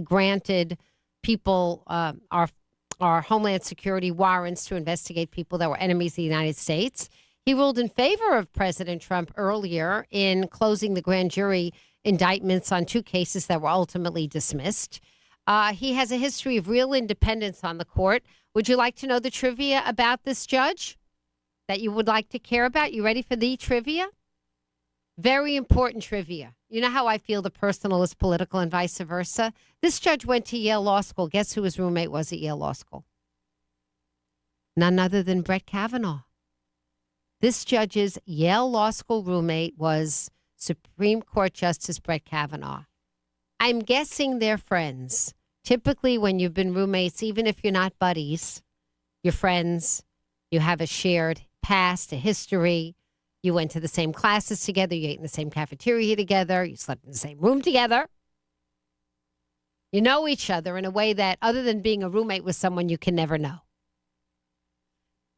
granted people our Homeland Security warrants to investigate people that were enemies of the United States. He ruled in favor of President Trump earlier in closing the grand jury indictments on 2 cases that were ultimately dismissed. He has a history of real independence on the court. Would you like to know the trivia about this judge that you would like to care about? You ready for the trivia? Very important trivia. You know how I feel the personal is political and vice versa? This judge went to Yale Law School. Guess who his roommate was at Yale Law School? None other than Brett Kavanaugh. This judge's Yale Law School roommate was Supreme Court Justice Brett Kavanaugh. I'm guessing they're friends. Typically, when you've been roommates, even if you're not buddies, you're friends. You have a shared past, a history. You went to the same classes together. You ate in the same cafeteria together. You slept in the same room together. You know each other in a way that, other than being a roommate with someone, you can never know.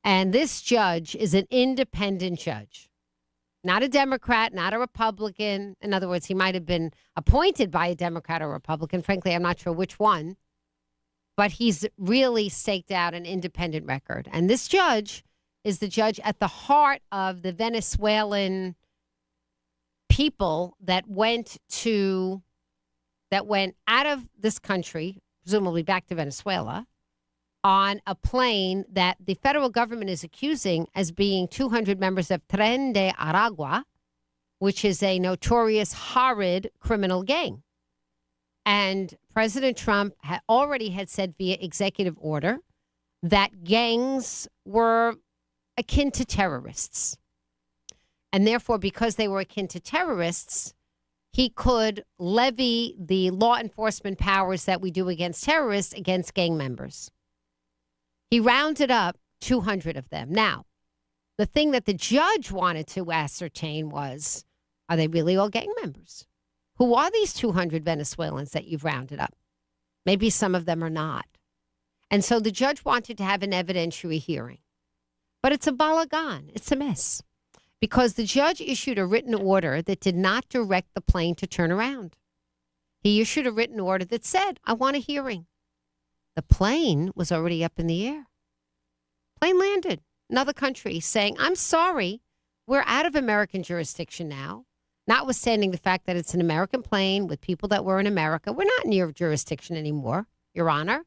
And this judge is an independent judge. Not a Democrat, not a Republican. In other words, he might have been appointed by a Democrat or Republican. Frankly, I'm not sure which one. But he's really staked out an independent record. And this judge is the judge at the heart of the Venezuelan people that went out of this country, presumably back to Venezuela, on a plane that the federal government is accusing as being 200 members of Tren de Aragua, which is a notorious, horrid criminal gang. And President Trump already had said via executive order that gangs were akin to terrorists. And therefore, because they were akin to terrorists, he could levy the law enforcement powers that we do against terrorists against gang members. He rounded up 200 of them. Now, the thing that the judge wanted to ascertain was, are they really all gang members? Who are these 200 Venezuelans that you've rounded up? Maybe some of them are not. And so the judge wanted to have an evidentiary hearing. But it's a balagan. It's a mess. Because the judge issued a written order that did not direct the plane to turn around. He issued a written order that said, I want a hearing. The plane was already up in the air. Plane landed. Another country saying, I'm sorry, we're out of American jurisdiction now. Notwithstanding the fact that it's an American plane with people that were in America. We're not in your jurisdiction anymore, Your Honor.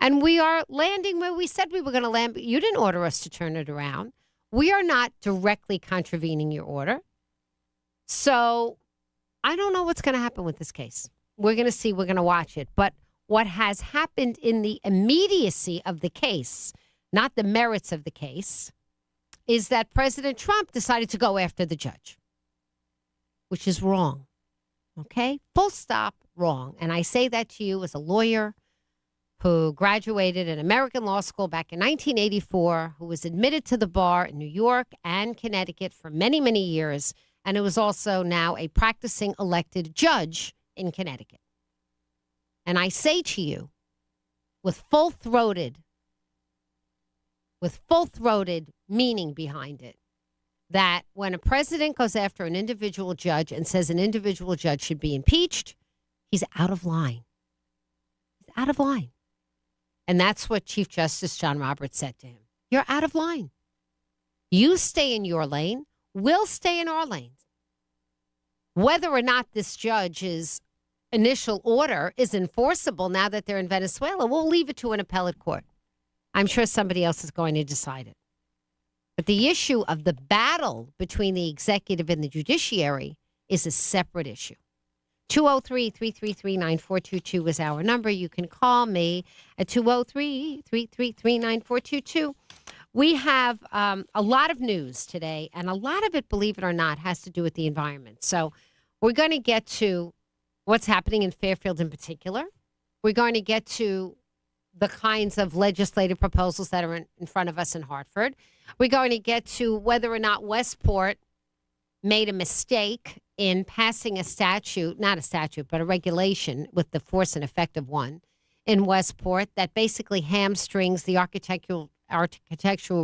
And we are landing where we said we were going to land, but you didn't order us to turn it around. We are not directly contravening your order. So I don't know what's going to happen with this case. We're going to see. We're going to watch it. But what has happened in the immediacy of the case, not the merits of the case, is that President Trump decided to go after the judge, which is wrong. Okay? Full stop, wrong. And I say that to you as a lawyer who graduated in American law school back in 1984, who was admitted to the bar in New York and Connecticut for many, many years, and who is also now a practicing elected judge in Connecticut. And I say to you, with full-throated meaning behind it, that when a president goes after an individual judge and says an individual judge should be impeached, he's out of line. He's out of line. And that's what Chief Justice John Roberts said to him. You're out of line. You stay in your lane. We'll stay in our lanes. Whether or not this judge's initial order is enforceable now that they're in Venezuela, we'll leave it to an appellate court. I'm sure somebody else is going to decide it. But the issue of the battle between the executive and the judiciary is a separate issue. 203-333-9422 is our number. You can call me at 203-333-9422. We have a lot of news today, and a lot of it, believe it or not, has to do with the environment. So we're going to get to what's happening in Fairfield in particular. We're going to get to the kinds of legislative proposals that are in front of us in Hartford. We're going to get to whether or not Westport made a mistake in passing a statute, not a statute, but a regulation with the force and effect of one in Westport that basically hamstrings the Architectural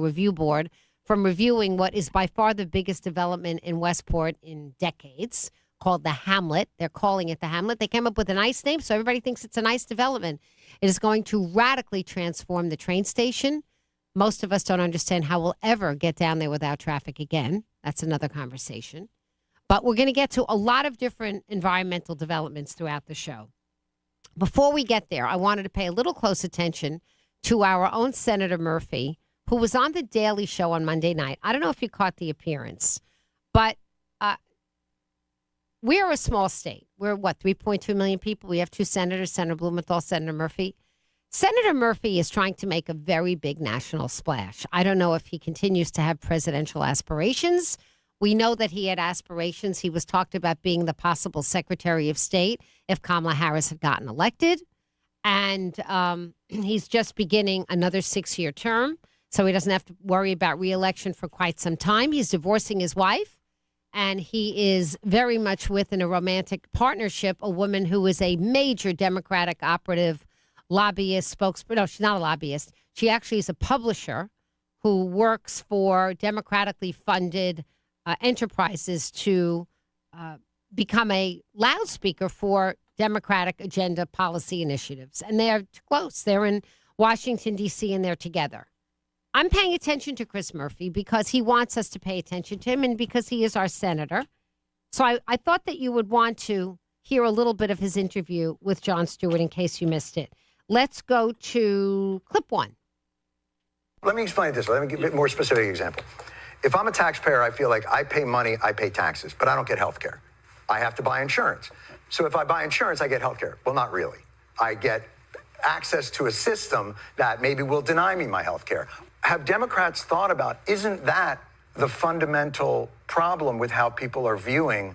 Review Board from reviewing what is by far the biggest development in Westport in decades, called the Hamlet. They're calling it the Hamlet. They came up with a nice name, so everybody thinks it's a nice development. It is going to radically transform the train station. Most of us don't understand how we'll ever get down there without traffic again. That's another conversation. But we're going to get to a lot of different environmental developments throughout the show. Before we get there, I wanted to pay a little close attention to our own Senator Murphy, who was on The Daily Show on Monday night. I don't know if you caught the appearance, but we're a small state. We're, 3.2 million people? We have two senators, Senator Blumenthal, Senator Murphy. Senator Murphy is trying to make a very big national splash. I don't know if he continues to have presidential aspirations. We know that he had aspirations. He was talked about being the possible Secretary of State if Kamala Harris had gotten elected. And he's just beginning another 6-year term, so he doesn't have to worry about re-election for quite some time. He's divorcing his wife, and he is very much within a romantic partnership, a woman who is a major Democratic operative, lobbyist, spokesperson. No, she's not a lobbyist. She actually is a publisher who works for democratically funded enterprises to become a loudspeaker for Democratic agenda policy initiatives. And they are close. They're in Washington, D.C., and they're together. I'm paying attention to Chris Murphy because he wants us to pay attention to him and because he is our senator. So I thought that you would want to hear a little bit of his interview with Jon Stewart in case you missed it. Let's go to clip 1. Let me explain this. Let me give a more specific example. If I'm a taxpayer, I feel like I pay money, I pay taxes, but I don't get health care. I have to buy insurance. So if I buy insurance, I get health care. Well, not really. I get access to a system that maybe will deny me my health care. Have Democrats thought about, isn't that the fundamental problem with how people are viewing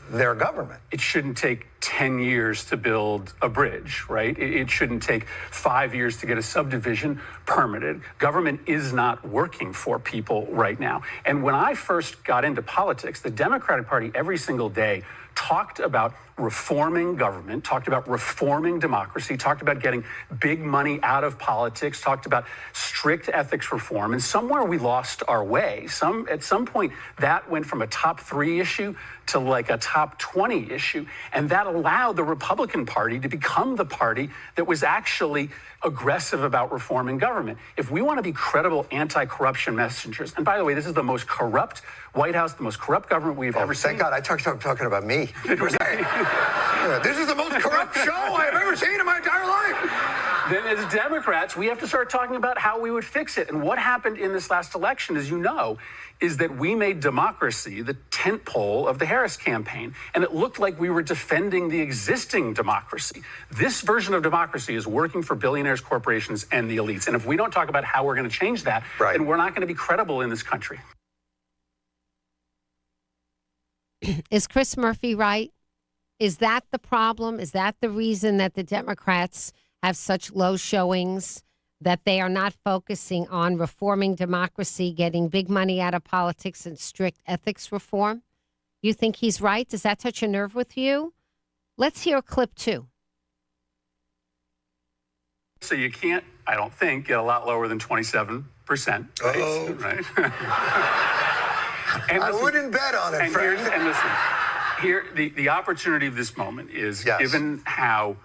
their government? It shouldn't take 10 years to build a bridge, right? It shouldn't take 5 years to get a subdivision permitted. Government is not working for people right now. And when I first got into politics, the Democratic Party every single day talked about reforming government, talked about reforming democracy, talked about getting big money out of politics, talked about strict ethics reform. And somewhere we lost our way. At some point, that went from a top 3 issue to like a top 20 issue. And that allowed the Republican Party to become the party that was actually aggressive about reforming government. If we want to be credible anti-corruption messengers, and by the way, this is the most corrupt White House, the most corrupt government we've ever seen. Thank God, I talking about me. This is the most corrupt show I have ever seen in my entire life. Then as Democrats, we have to start talking about how we would fix it. And what happened in this last election, as you know, is that we made democracy the tentpole of the Harris campaign. And it looked like we were defending the existing democracy. This version of democracy is working for billionaires, corporations, and the elites. And if we don't talk about how we're going to change that, then we're not going to be credible in this country. Is Chris Murphy right? Is that the problem? Is that the reason that the Democrats have such low showings, that they are not focusing on reforming democracy, getting big money out of politics, and strict ethics reform? You think he's right? Does that touch a nerve with you? Let's hear clip 2. So you can't, I don't think, get a lot lower than 27%. Right? Oh. Right. And listen, I wouldn't bet on it, friend. And listen, here, the opportunity of this moment is, given how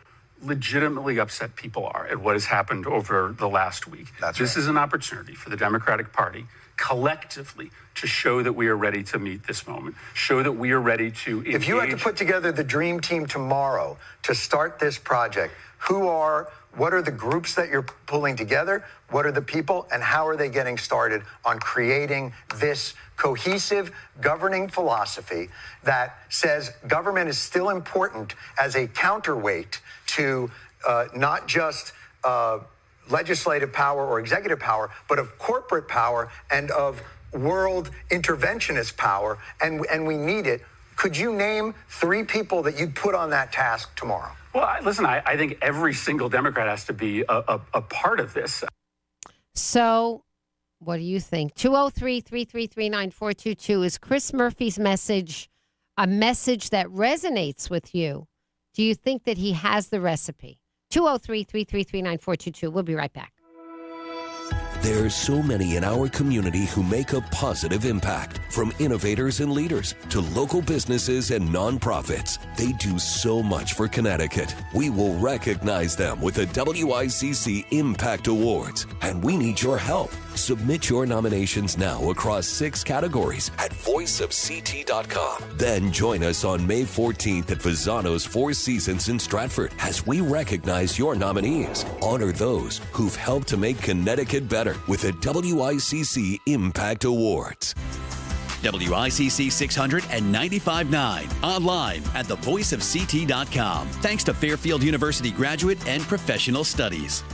legitimately upset people are at what has happened over the last week. This is an opportunity for the Democratic Party collectively to show that we are ready to meet this moment, show that we are ready to engage. If you had to put together the dream team tomorrow to start this project, what are the groups that you're pulling together? What are the people, and how are they getting started on creating this cohesive governing philosophy that says government is still important as a counterweight to not just legislative power or executive power, but of corporate power and of world interventionist power, and we need it. Could you name 3 people that you'd put on that task tomorrow? Well, listen, I think every single Democrat has to be a part of this. So what do you think? 203-333-9422. Is Chris Murphy's message a message that resonates with you? Do you think that he has the recipe? 203-333-9422. We'll be right back. There are so many in our community who make a positive impact, from innovators and leaders to local businesses and nonprofits. They do so much for Connecticut. We will recognize them with the WICC Impact Awards, and we need your help. Submit your nominations now across 6 categories at voiceofct.com. Then join us on May 14th at Fasano's Four Seasons in Stratford as we recognize your nominees. Honor those who've helped to make Connecticut better with the WICC Impact Awards. WICC 600 and 95.9. Online at thevoiceofct.com. Thanks to Fairfield University Graduate and Professional Studies.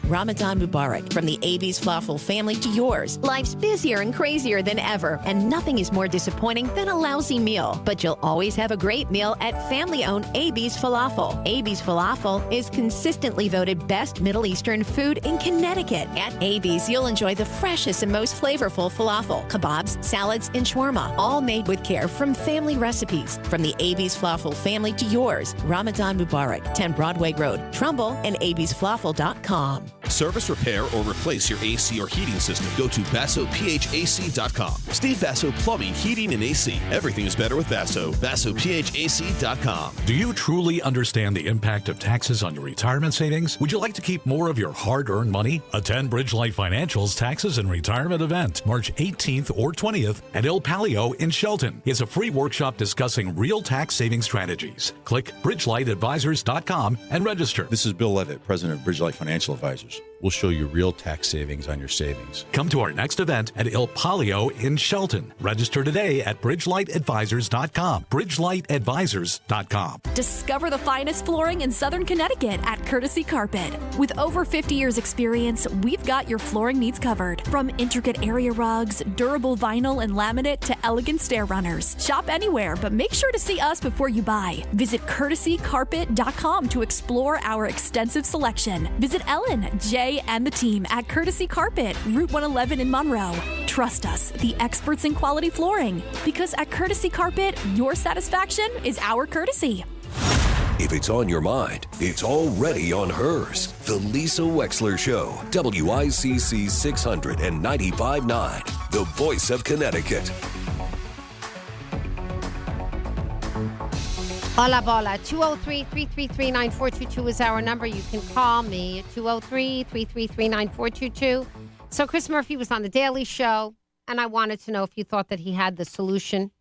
Ramadan Mubarak, from the AB's Falafel family to yours. Life's busier and crazier than ever, and nothing is more disappointing than a lousy meal. But you'll always have a great meal at family-owned AB's Falafel. AB's Falafel is consistently voted best Middle Eastern food in Connecticut. At AB's, you'll enjoy the freshest and most flavorful falafel, kebabs, salads, and shawarma, all made with care from family recipes. From the AB's Falafel family to yours. Ramadan Mubarak, 10 Broadway Road, Trumbull, and absfalafel.com. Service, repair, or replace your AC or heating system. Go to BassoPHAC.com. Steve Basso Plumbing, Heating, and AC. Everything is better with Basso. BassoPHAC.com. Do you truly understand the impact of taxes on your retirement savings? Would you like to keep more of your hard-earned money? Attend Bridgelight Financial's Taxes and Retirement event, March 18th or 20th at El Palio in Shelton. It's a free workshop discussing real tax saving strategies. Click BridgelightAdvisors.com and register. This is Bill Levitt, President of Bridgelight Financial Advisors. We'll show you real tax savings on your savings. Come to our next event at El Palio in Shelton. Register today at BridgelightAdvisors.com. BridgelightAdvisors.com. Discover the finest flooring in Southern Connecticut at Courtesy Carpet. With over 50 years experience, we've got your flooring needs covered. From intricate area rugs, durable vinyl and laminate to elegant stair runners. Shop anywhere, but make sure to see us before you buy. Visit CourtesyCarpet.com to explore our extensive selection. Visit Ellen, Jay, and the team at Courtesy Carpet, Route 111 in Monroe. Trust us, the experts in quality flooring. Because at Courtesy Carpet, your satisfaction is our courtesy. If it's on your mind, it's already on hers. The Lisa Wexler Show, WICC 600 and 95.9, the voice of Connecticut. Hola, bola. 203-333-9422 is our number. You can call me at 203-333-9422. So Chris Murphy was on The Daily Show, and I wanted to know if you thought that he had the solution.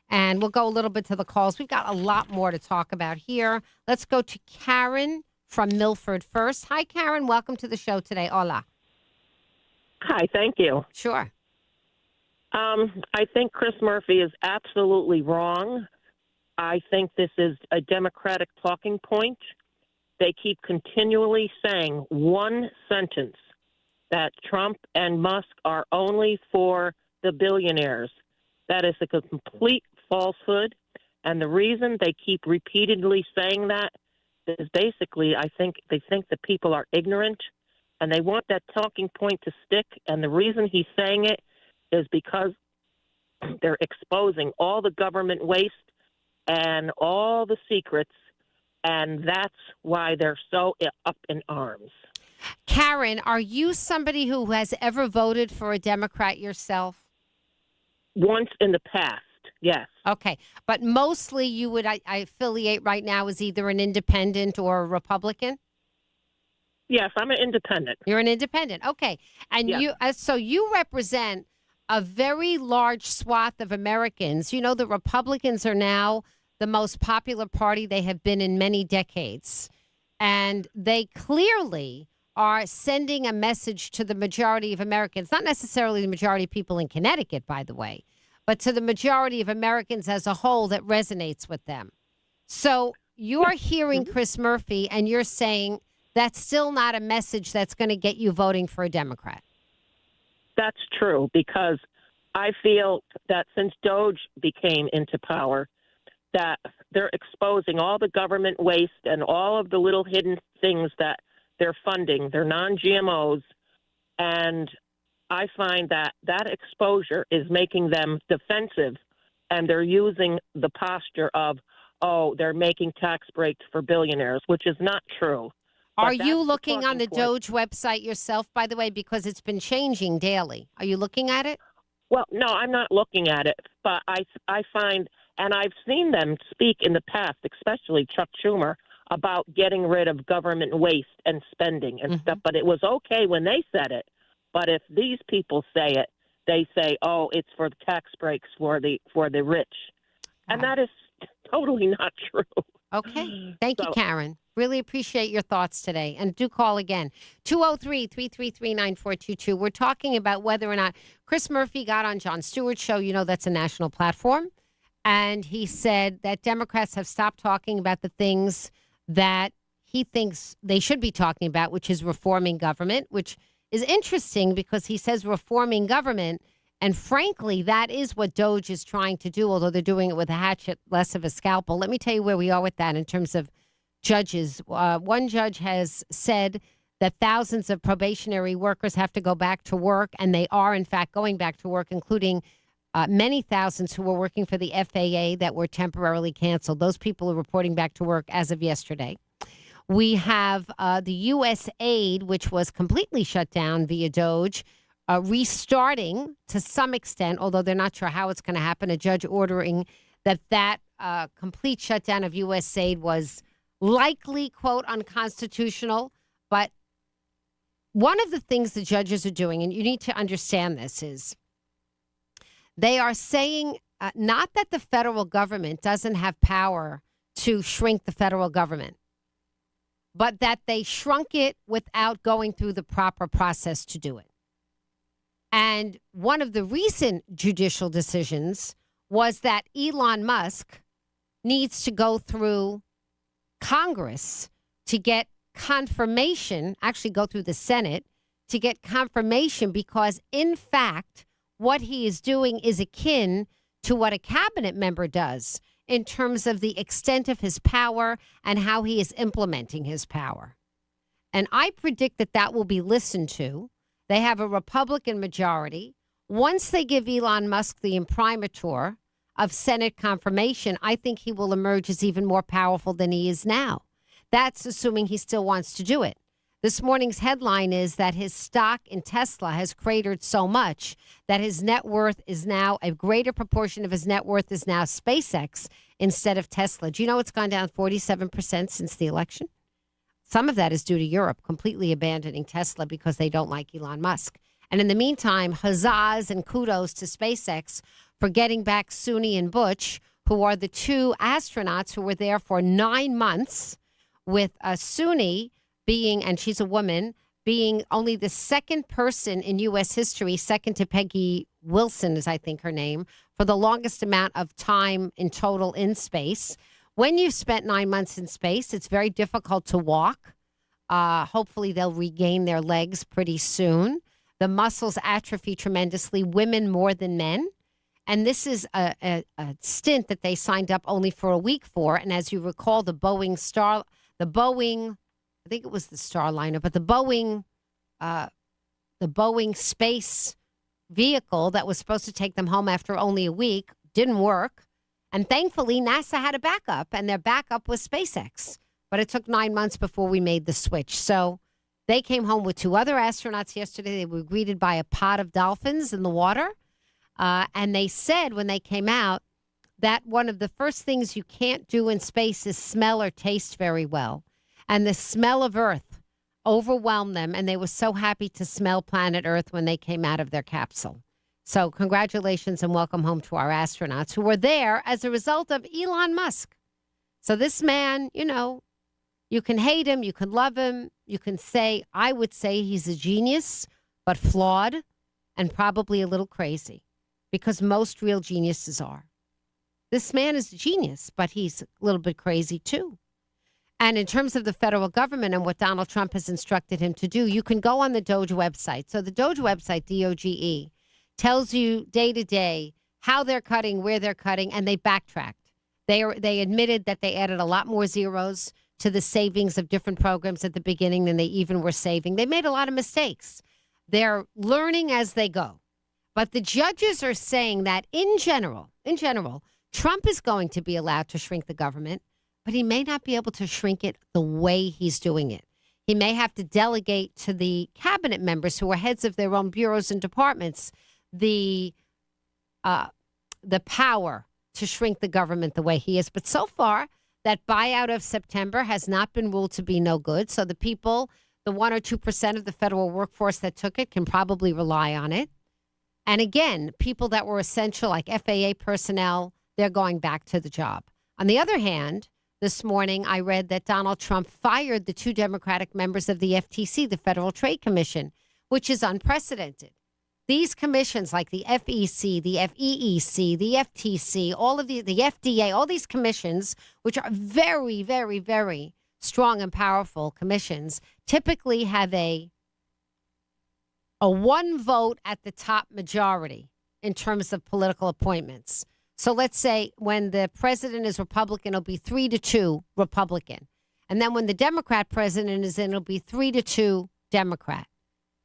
And we'll go a little bit to the calls. We've got a lot more to talk about here. Let's go to Karen from Milford first. Hi, Karen. Welcome to the show today. Hola. Hi, thank you. Sure. I think Chris Murphy is absolutely wrong. I think this is a Democratic talking point. They keep continually saying one sentence, that Trump and Musk are only for the billionaires. That is a complete falsehood. And the reason they keep repeatedly saying that is basically, I think they think that people are ignorant and they want that talking point to stick. And the reason he's saying it is because they're exposing all the government waste and all the secrets, and that's why they're so up in arms. Karen, are you somebody who has ever voted for a Democrat yourself? Once in the past, yes. Okay, but mostly you would I affiliate right now as either an independent or a Republican? Yes, I'm an independent. You're an independent, okay. And yes. So you represent a very large swath of Americans. You know, the Republicans are now the most popular party they have been in many decades. And they clearly are sending a message to the majority of Americans, not necessarily the majority of people in Connecticut, by the way, but to the majority of Americans as a whole that resonates with them. So you're hearing Chris Murphy and you're saying that's still not a message that's going to get you voting for a Democrat. That's true, because I feel that since Doge became into power, that they're exposing all the government waste and all of the little hidden things that they're funding. They're non-GMOs. And I find that that exposure is making them defensive, and they're using the posture of, oh, they're making tax breaks for billionaires, which is not true. Are that's you the looking on the talking point. Doge website yourself, by the way, because it's been changing daily? Are you looking at it? Well, no, I'm not looking at it, but I find, and I've seen them speak in the past, especially Chuck Schumer, about getting rid of government waste and spending and stuff. But it was okay when they said it. But if these people say it, they say, "Oh, it's for the tax breaks for the rich," and that is totally not true. Okay. Thank you, So- Karen. Really appreciate your thoughts today. And do call again. 203-333-9422. We're talking about whether or not Chris Murphy got on Jon Stewart's show. You know, that's a national platform. And he said that Democrats have stopped talking about the things that he thinks they should be talking about, which is reforming government, which is interesting because he says reforming government. And frankly, that is what Doge is trying to do, although they're doing it with a hatchet, less of a scalpel. Let me tell you where we are with that in terms of judges. One judge has said that thousands of probationary workers have to go back to work, and they are, in fact, going back to work, including many thousands who were working for the FAA that were temporarily canceled. Those people are reporting back to work as of yesterday. We have the U.S. aid, which was completely shut down via Doge, restarting to some extent, although they're not sure how it's going to happen. A judge ordering that complete shutdown of U.S. aid was likely, quote, unconstitutional. But one of the things the judges are doing, and you need to understand this, is they are saying not that the federal government doesn't have power to shrink the federal government, but that they shrunk it without going through the proper process to do it. And one of the recent judicial decisions was that Elon Musk needs to go through Congress to get confirmation, actually go through the Senate to get confirmation, because in fact, what he is doing is akin to what a cabinet member does in terms of the extent of his power and how he is implementing his power. And I predict that that will be listened to. They have a Republican majority. Once they give Elon Musk the imprimatur of Senate confirmation, I think he will emerge as even more powerful than he is now. That's assuming he still wants to do it. This morning's headline is that his stock in Tesla has cratered so much that his net worth is now, a greater proportion of his net worth is now SpaceX instead of Tesla. Do you know it's gone down 47% since the election? Some of that is due to Europe completely abandoning Tesla because they don't like Elon Musk. And in the meantime, huzzas and kudos to SpaceX for getting back Suni and Butch, who are the two astronauts who were there for 9 months, with Suni being, and she's a woman, being only the second person in U.S. history, second to Peggy Wilson is I think her name, for the longest amount of time in total in space. When you've spent 9 months in space, it's very difficult to walk. Hopefully they'll regain their legs pretty soon. The muscles atrophy tremendously, women more than men. And this is a stint that they signed up only for a week for. And as you recall, the Boeing, I think it was the Starliner, but the Boeing space vehicle that was supposed to take them home after only a week didn't work. And thankfully, NASA had a backup, and their backup was SpaceX. But it took 9 months before we made the switch. So they came home with two other astronauts yesterday. They were greeted by a pod of dolphins in the water. And they said when they came out that one of the first things you can't do in space is smell or taste very well. And the smell of Earth overwhelmed them. And they were so happy to smell planet Earth when they came out of their capsule. So congratulations and welcome home to our astronauts who were there as a result of Elon Musk. So this man, you know, you can hate him, you can love him, you can say, I would say he's a genius, but flawed and probably a little crazy, because most real geniuses are. This man is a genius, but he's a little bit crazy too. And in terms of the federal government and what Donald Trump has instructed him to do, you can go on the Doge website. So the Doge website, DOGE, tells you day to day how they're cutting, where they're cutting, and they backtracked. They admitted that they added a lot more zeros to the savings of different programs at the beginning than they even were saving. They made a lot of mistakes. They're learning as they go. But the judges are saying that in general, Trump is going to be allowed to shrink the government, but he may not be able to shrink it the way he's doing it. He may have to delegate to the cabinet members who are heads of their own bureaus and departments the power to shrink the government the way he is. But so far, that buyout of September has not been ruled to be no good. So the people, the 1 or 2% of the federal workforce that took it, can probably rely on it. And again, people that were essential, like FAA personnel, they're going back to the job. On the other hand, this morning I read that Donald Trump fired the 2 Democratic members of the FTC, the Federal Trade Commission, which is unprecedented. These commissions like the FEC, the FEEC, the FTC, all of the FDA, all these commissions, which are very, very, very strong and powerful commissions, typically have a one vote at the top majority in terms of political appointments. So let's say when the president is Republican, it'll be 3-2 Republican. And then when the Democrat president is in, it'll be 3-2 Democrat.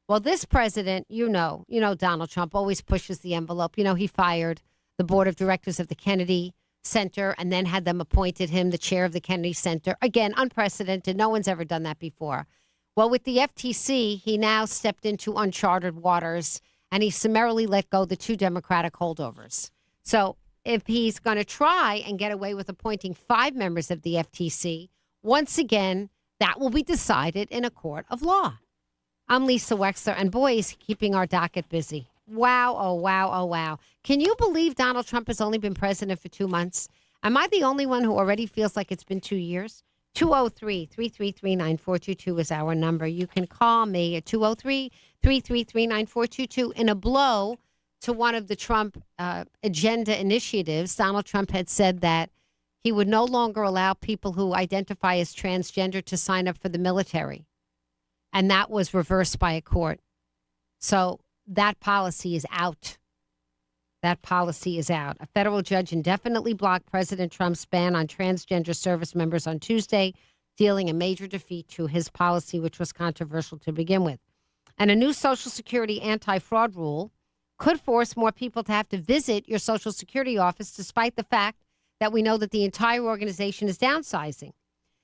Well, this president, you know, Donald Trump always pushes the envelope. He fired the board of directors of the Kennedy Center and then had them appointed him the chair of the Kennedy Center. Again, unprecedented. No one's ever done that before. Well, with the FTC, he now stepped into uncharted waters and he summarily let go the 2 Democratic holdovers. So if he's going to try and get away with appointing 5 members of the FTC, once again, that will be decided in a court of law. I'm Lisa Wexler, and boy, is keeping our docket busy. Wow, oh, wow, oh, wow. Can you believe Donald Trump has only been president for 2 months? Am I the only one who already feels like it's been 2 years? 203-333-9422 is our number. You can call me at 203-333-9422. In a blow to one of the Trump agenda initiatives, Donald Trump had said that he would no longer allow people who identify as transgender to sign up for the military. And that was reversed by a court. So that policy is out. That policy is out. A federal judge indefinitely blocked President Trump's ban on transgender service members on Tuesday, dealing a major defeat to his policy, which was controversial to begin with. And a new Social Security anti-fraud rule could force more people to have to visit your Social Security office, despite the fact that we know that the entire organization is downsizing.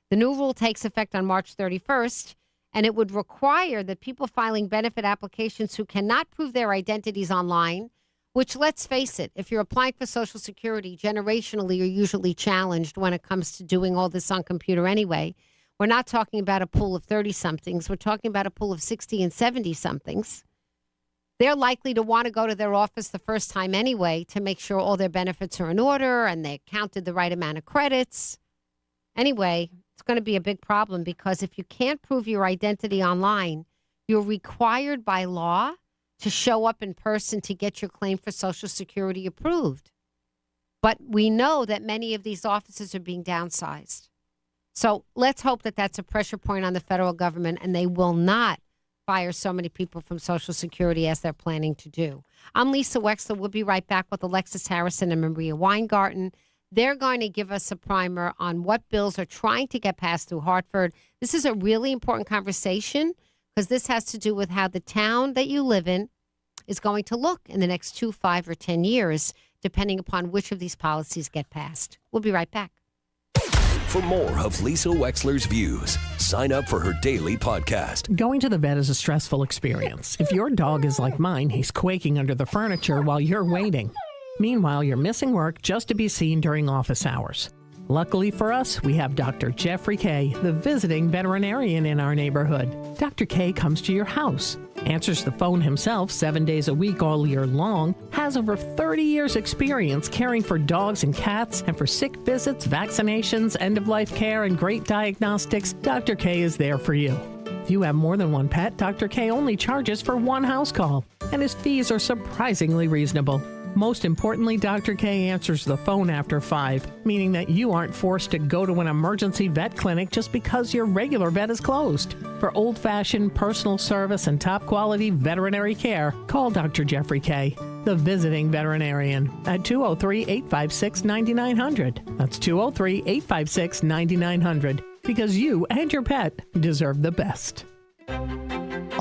The new rule takes effect on March 31st, and it would require that people filing benefit applications who cannot prove their identities online, which, let's face it, if you're applying for Social Security, generationally, you're usually challenged when it comes to doing all this on computer anyway. We're not talking about a pool of 30-somethings. We're talking about a pool of 60 and 70-somethings. They're likely to want to go to their office the first time anyway to make sure all their benefits are in order and they counted the right amount of credits. Anyway, it's going to be a big problem because if you can't prove your identity online, you're required by law to show up in person to get your claim for Social Security approved. But we know that many of these offices are being downsized. So let's hope that that's a pressure point on the federal government and they will not fire so many people from Social Security as they're planning to do. I'm Lisa Wexler. We'll be right back with Alexis Harrison and Maria Weingarten. They're going to give us a primer on what bills are trying to get passed through Hartford. This is a really important conversation because this has to do with how the town that you live in is going to look in the next 2, 5, or 10 years, depending upon which of these policies get passed. We'll be right back. For more of Lisa Wexler's views, sign up for her daily podcast. Going to the vet is a stressful experience. If your dog is like mine, he's quaking under the furniture while you're waiting. Meanwhile, you're missing work just to be seen during office hours. Luckily for us, we have Dr. Jeffrey Kay, the visiting veterinarian in our neighborhood. Dr. Kay comes to your house, answers the phone himself 7 days a week all year long, has over 30 years experience caring for dogs and cats, and for sick visits, vaccinations, end-of-life care, and great diagnostics, Dr. Kay is there for you. If you have more than one pet, Dr. Kay only charges for one house call, and his fees are surprisingly reasonable. Most importantly, Dr. K answers the phone after 5, meaning that you aren't forced to go to an emergency vet clinic just because your regular vet is closed. For old-fashioned personal service and top-quality veterinary care, call Dr. Jeffrey K, the visiting veterinarian, at 203-856-9900. That's 203-856-9900, because you and your pet deserve the best.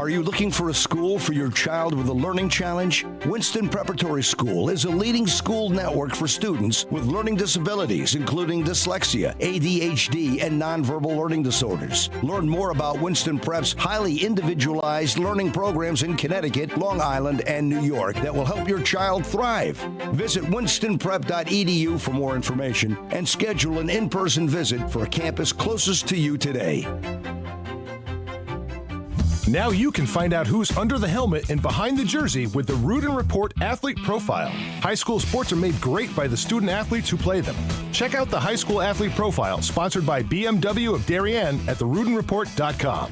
Are you looking for a school for your child with a learning challenge? Winston Preparatory School is a leading school network for students with learning disabilities, including dyslexia, ADHD, and nonverbal learning disorders. Learn more about Winston Prep's highly individualized learning programs in Connecticut, Long Island, and New York that will help your child thrive. Visit winstonprep.edu for more information and schedule an in-person visit for a campus closest to you today. Now you can find out who's under the helmet and behind the jersey with the Rudin Report Athlete Profile. High school sports are made great by the student athletes who play them. Check out the High School Athlete Profile, sponsored by BMW of Darien at therudinreport.com.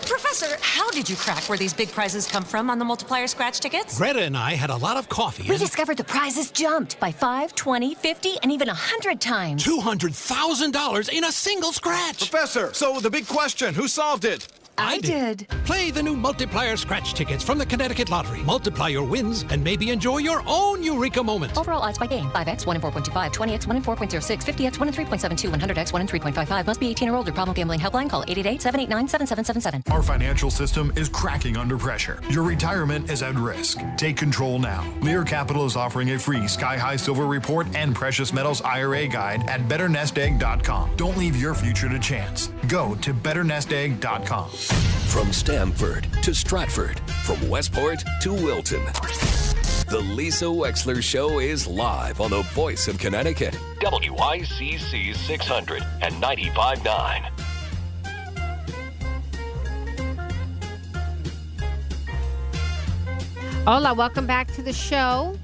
Professor, how did you crack where these big prizes come from on the multiplier scratch tickets? Greta and I had a lot of coffee. We discovered the prizes jumped by 5, 20, 50, and even 100 times. $200,000 in a single scratch. Professor, so the big question, who solved it? I did. Play the new multiplier scratch tickets from the Connecticut Lottery. Multiply your wins and maybe enjoy your own eureka moment. Overall odds by game: 5x, 1 in 4.25, 20x, 1 in 4.06, 50x, 1 in 3.72, 100x, 1 in 3.55. Must be 18 or older. Problem gambling helpline. Call 888-789-7777. Our financial system is cracking under pressure. Your retirement is at risk. Take control now. Lear Capital is offering a free Sky High Silver Report and Precious Metals IRA guide at BetterNestEgg.com. Don't leave your future to chance. Go to BetterNestEgg.com. From Stamford to Stratford, from Westport to Wilton. The Lisa Wexler Show is live on the Voice of Connecticut. WICC 600 and 95.9. Hola, welcome back to the show.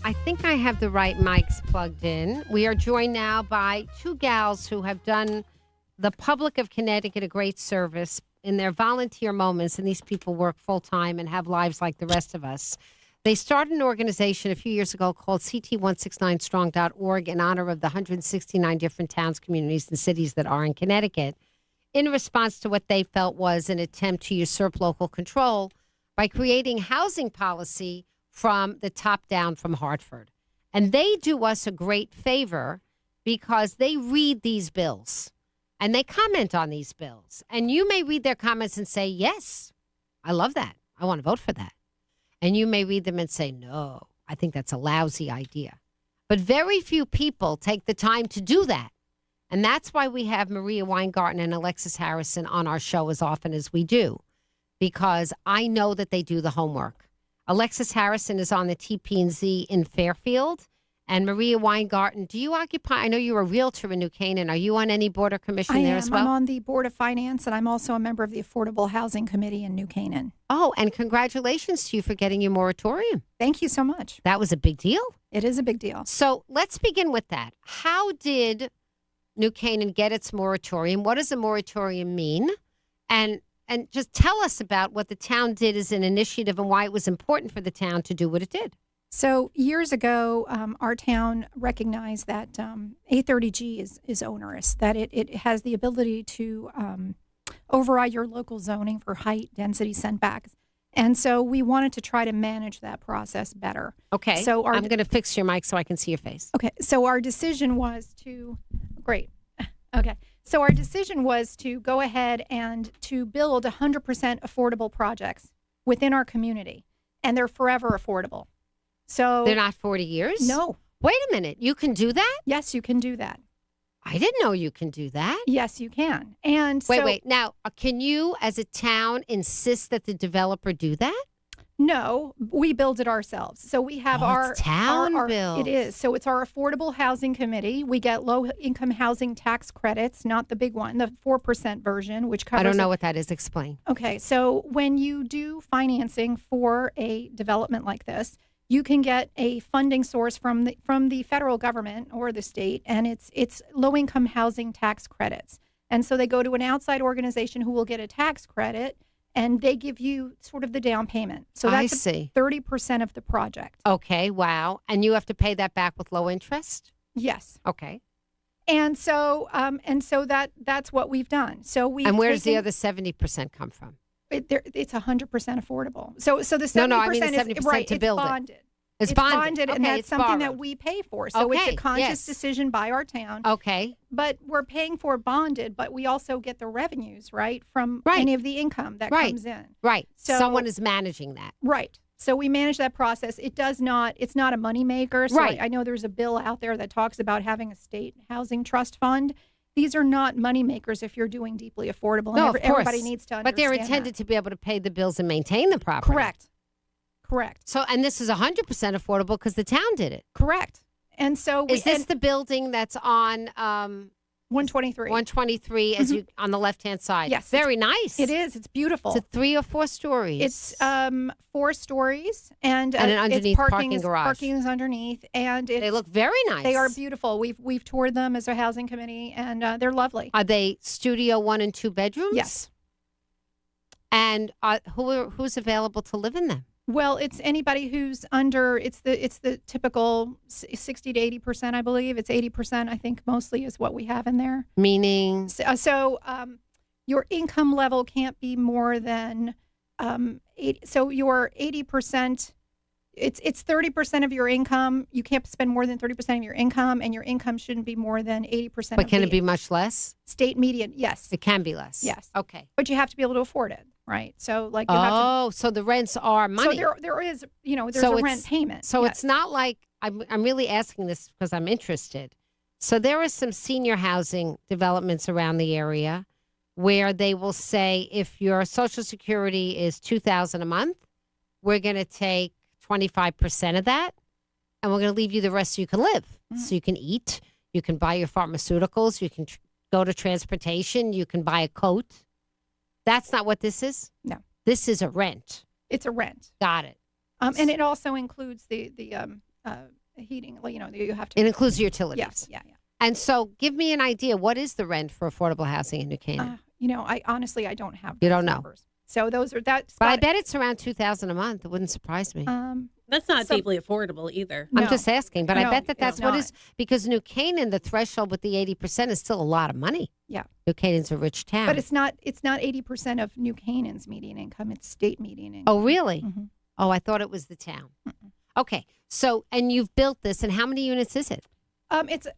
I think I have the right mics plugged in. We are joined now by two gals who have done the public of Connecticut a great service in their volunteer moments, and these people work full-time and have lives like the rest of us. They started an organization a few years ago called CT169strong.org in honor of the 169 different towns, communities, and cities that are in Connecticut in response to what they felt was an attempt to usurp local control by creating housing policy from the top down from Hartford. And they do us a great favor because they read these bills. And they comment on these bills. And you may read their comments and say, yes, I love that. I want to vote for that. And you may read them and say, no, I think that's a lousy idea. But very few people take the time to do that. And that's why we have Maria Weingarten and Alexis Harrison on our show as often as we do, because I know that they do the homework. Alexis Harrison is on the TP&Z in Fairfield. And Maria Weingarten, do you occupy, I know you're a realtor in New Canaan. Are you on any board or commission there as well? I'm on the Board of Finance, and I'm also a member of the Affordable Housing Committee in New Canaan. Oh, and congratulations to you for getting your moratorium. Thank you so much. That was a big deal. It is a big deal. So let's begin with that. How did New Canaan get its moratorium? What does a moratorium mean? And just tell us about what the town did as an initiative and why it was important for the town to do what it did. So years ago, our town recognized that A30G is onerous, that it has the ability to override your local zoning for height, density, setbacks. And so we wanted to try to manage that process better. Okay, so I'm going to fix your mic so I can see your face. Okay, so our decision was to, great. Okay, so our decision was to go ahead and to build 100% affordable projects within our community, and they're forever affordable. So they're not 40 years? No. Wait a minute. You can do that? Yes, you can do that. I didn't know you can do that. Yes, you can. And wait. Now, can you, as a town, insist that the developer do that? No, we build it ourselves. So we have our town build. It is. So it's our Affordable Housing Committee. We get low-income housing tax credits, not the big one, the 4% version, which covers. I don't know what that is. Explain. Okay, so when you do financing for a development like this, you can get a funding source from the federal government or the state, and it's low-income housing tax credits. And so they go to an outside organization who will get a tax credit, and they give you sort of the down payment. So that's 30% of the project. Okay, wow. And you have to pay that back with low interest? Yes. Okay. And so that's what we've done. So where does the other 70% come from? It's 100% affordable. So the 70% I mean the 70% is right. To build it's bonded. It's bonded. and Okay, that's it's something borrowed. that we pay for. So it's Okay, a conscious yes. decision by our town. Okay. But we're paying for bonded, but we also get the revenues, right, from Right. any of the income that Right. comes in. Right. So Someone is managing that. Right. So we manage that process. It's not a moneymaker. So Right. I know there's a bill out there that talks about having a state housing trust fund. These are not moneymakers if you're doing deeply affordable. No, And of course. everybody needs to understand But they're intended to be able to pay the bills and maintain the property. Correct. So, and this is 100% affordable because the town did it. Correct. And so Is this the building that's on 123? 123 as you on the left-hand side. Yes, Very nice. It is. It's beautiful. It's 3 or 4 stories. It's 4 stories and an it's underneath parking is, garage. Parking is underneath, and They look very nice. They are beautiful. We've toured them as a housing committee, and they're lovely. Are they studio 1 and 2 bedrooms? Yes. And who's available to live in them? Well, it's anybody who's under. It's the typical 60 to 80%, I believe. It's 80%, I think, mostly is what we have in there. Meaning, so your income level can't be more than 80. So your 80%. It's 30% of your income. You can't spend more than 30% of your income, and your income shouldn't be more than 80%. But can it be much less? State median, yes. It can be less. Yes. Okay. But you have to be able to afford it, right? So like you have to. Oh, so the rents are money. So there is, there's So a it's- rent payment. So yes. it's not like I'm really asking this because I'm interested. So there are some senior housing developments around the area where they will say if your Social Security is $2,000 a month, we're going to take 25% of that, and we're going to leave you the rest so you can live. So you can eat, you can buy your pharmaceuticals, you can go to transportation, you can buy a coat. That's not what this is? No. This is a rent. It's a rent. Got it. And it also includes the heating. Well, you have to. It includes the utilities. Yes. Yeah. And so give me an idea. What is the rent for affordable housing in New Canaan? I honestly I don't have. You those don't know. numbers. So those are that's. But I bet it's around $2,000 a month. It wouldn't surprise me. That's not deeply affordable either. I'm just asking, but I No, bet that's it's what not. is because New Canaan, the threshold with the 80% is still a lot of money. Yeah. New Canaan's a rich town. But it's not 80% of New Canaan's median income. It's state median income. Oh, really? Mhm. Oh, I thought it was the town. Okay. So, and you've built this, and how many units is it?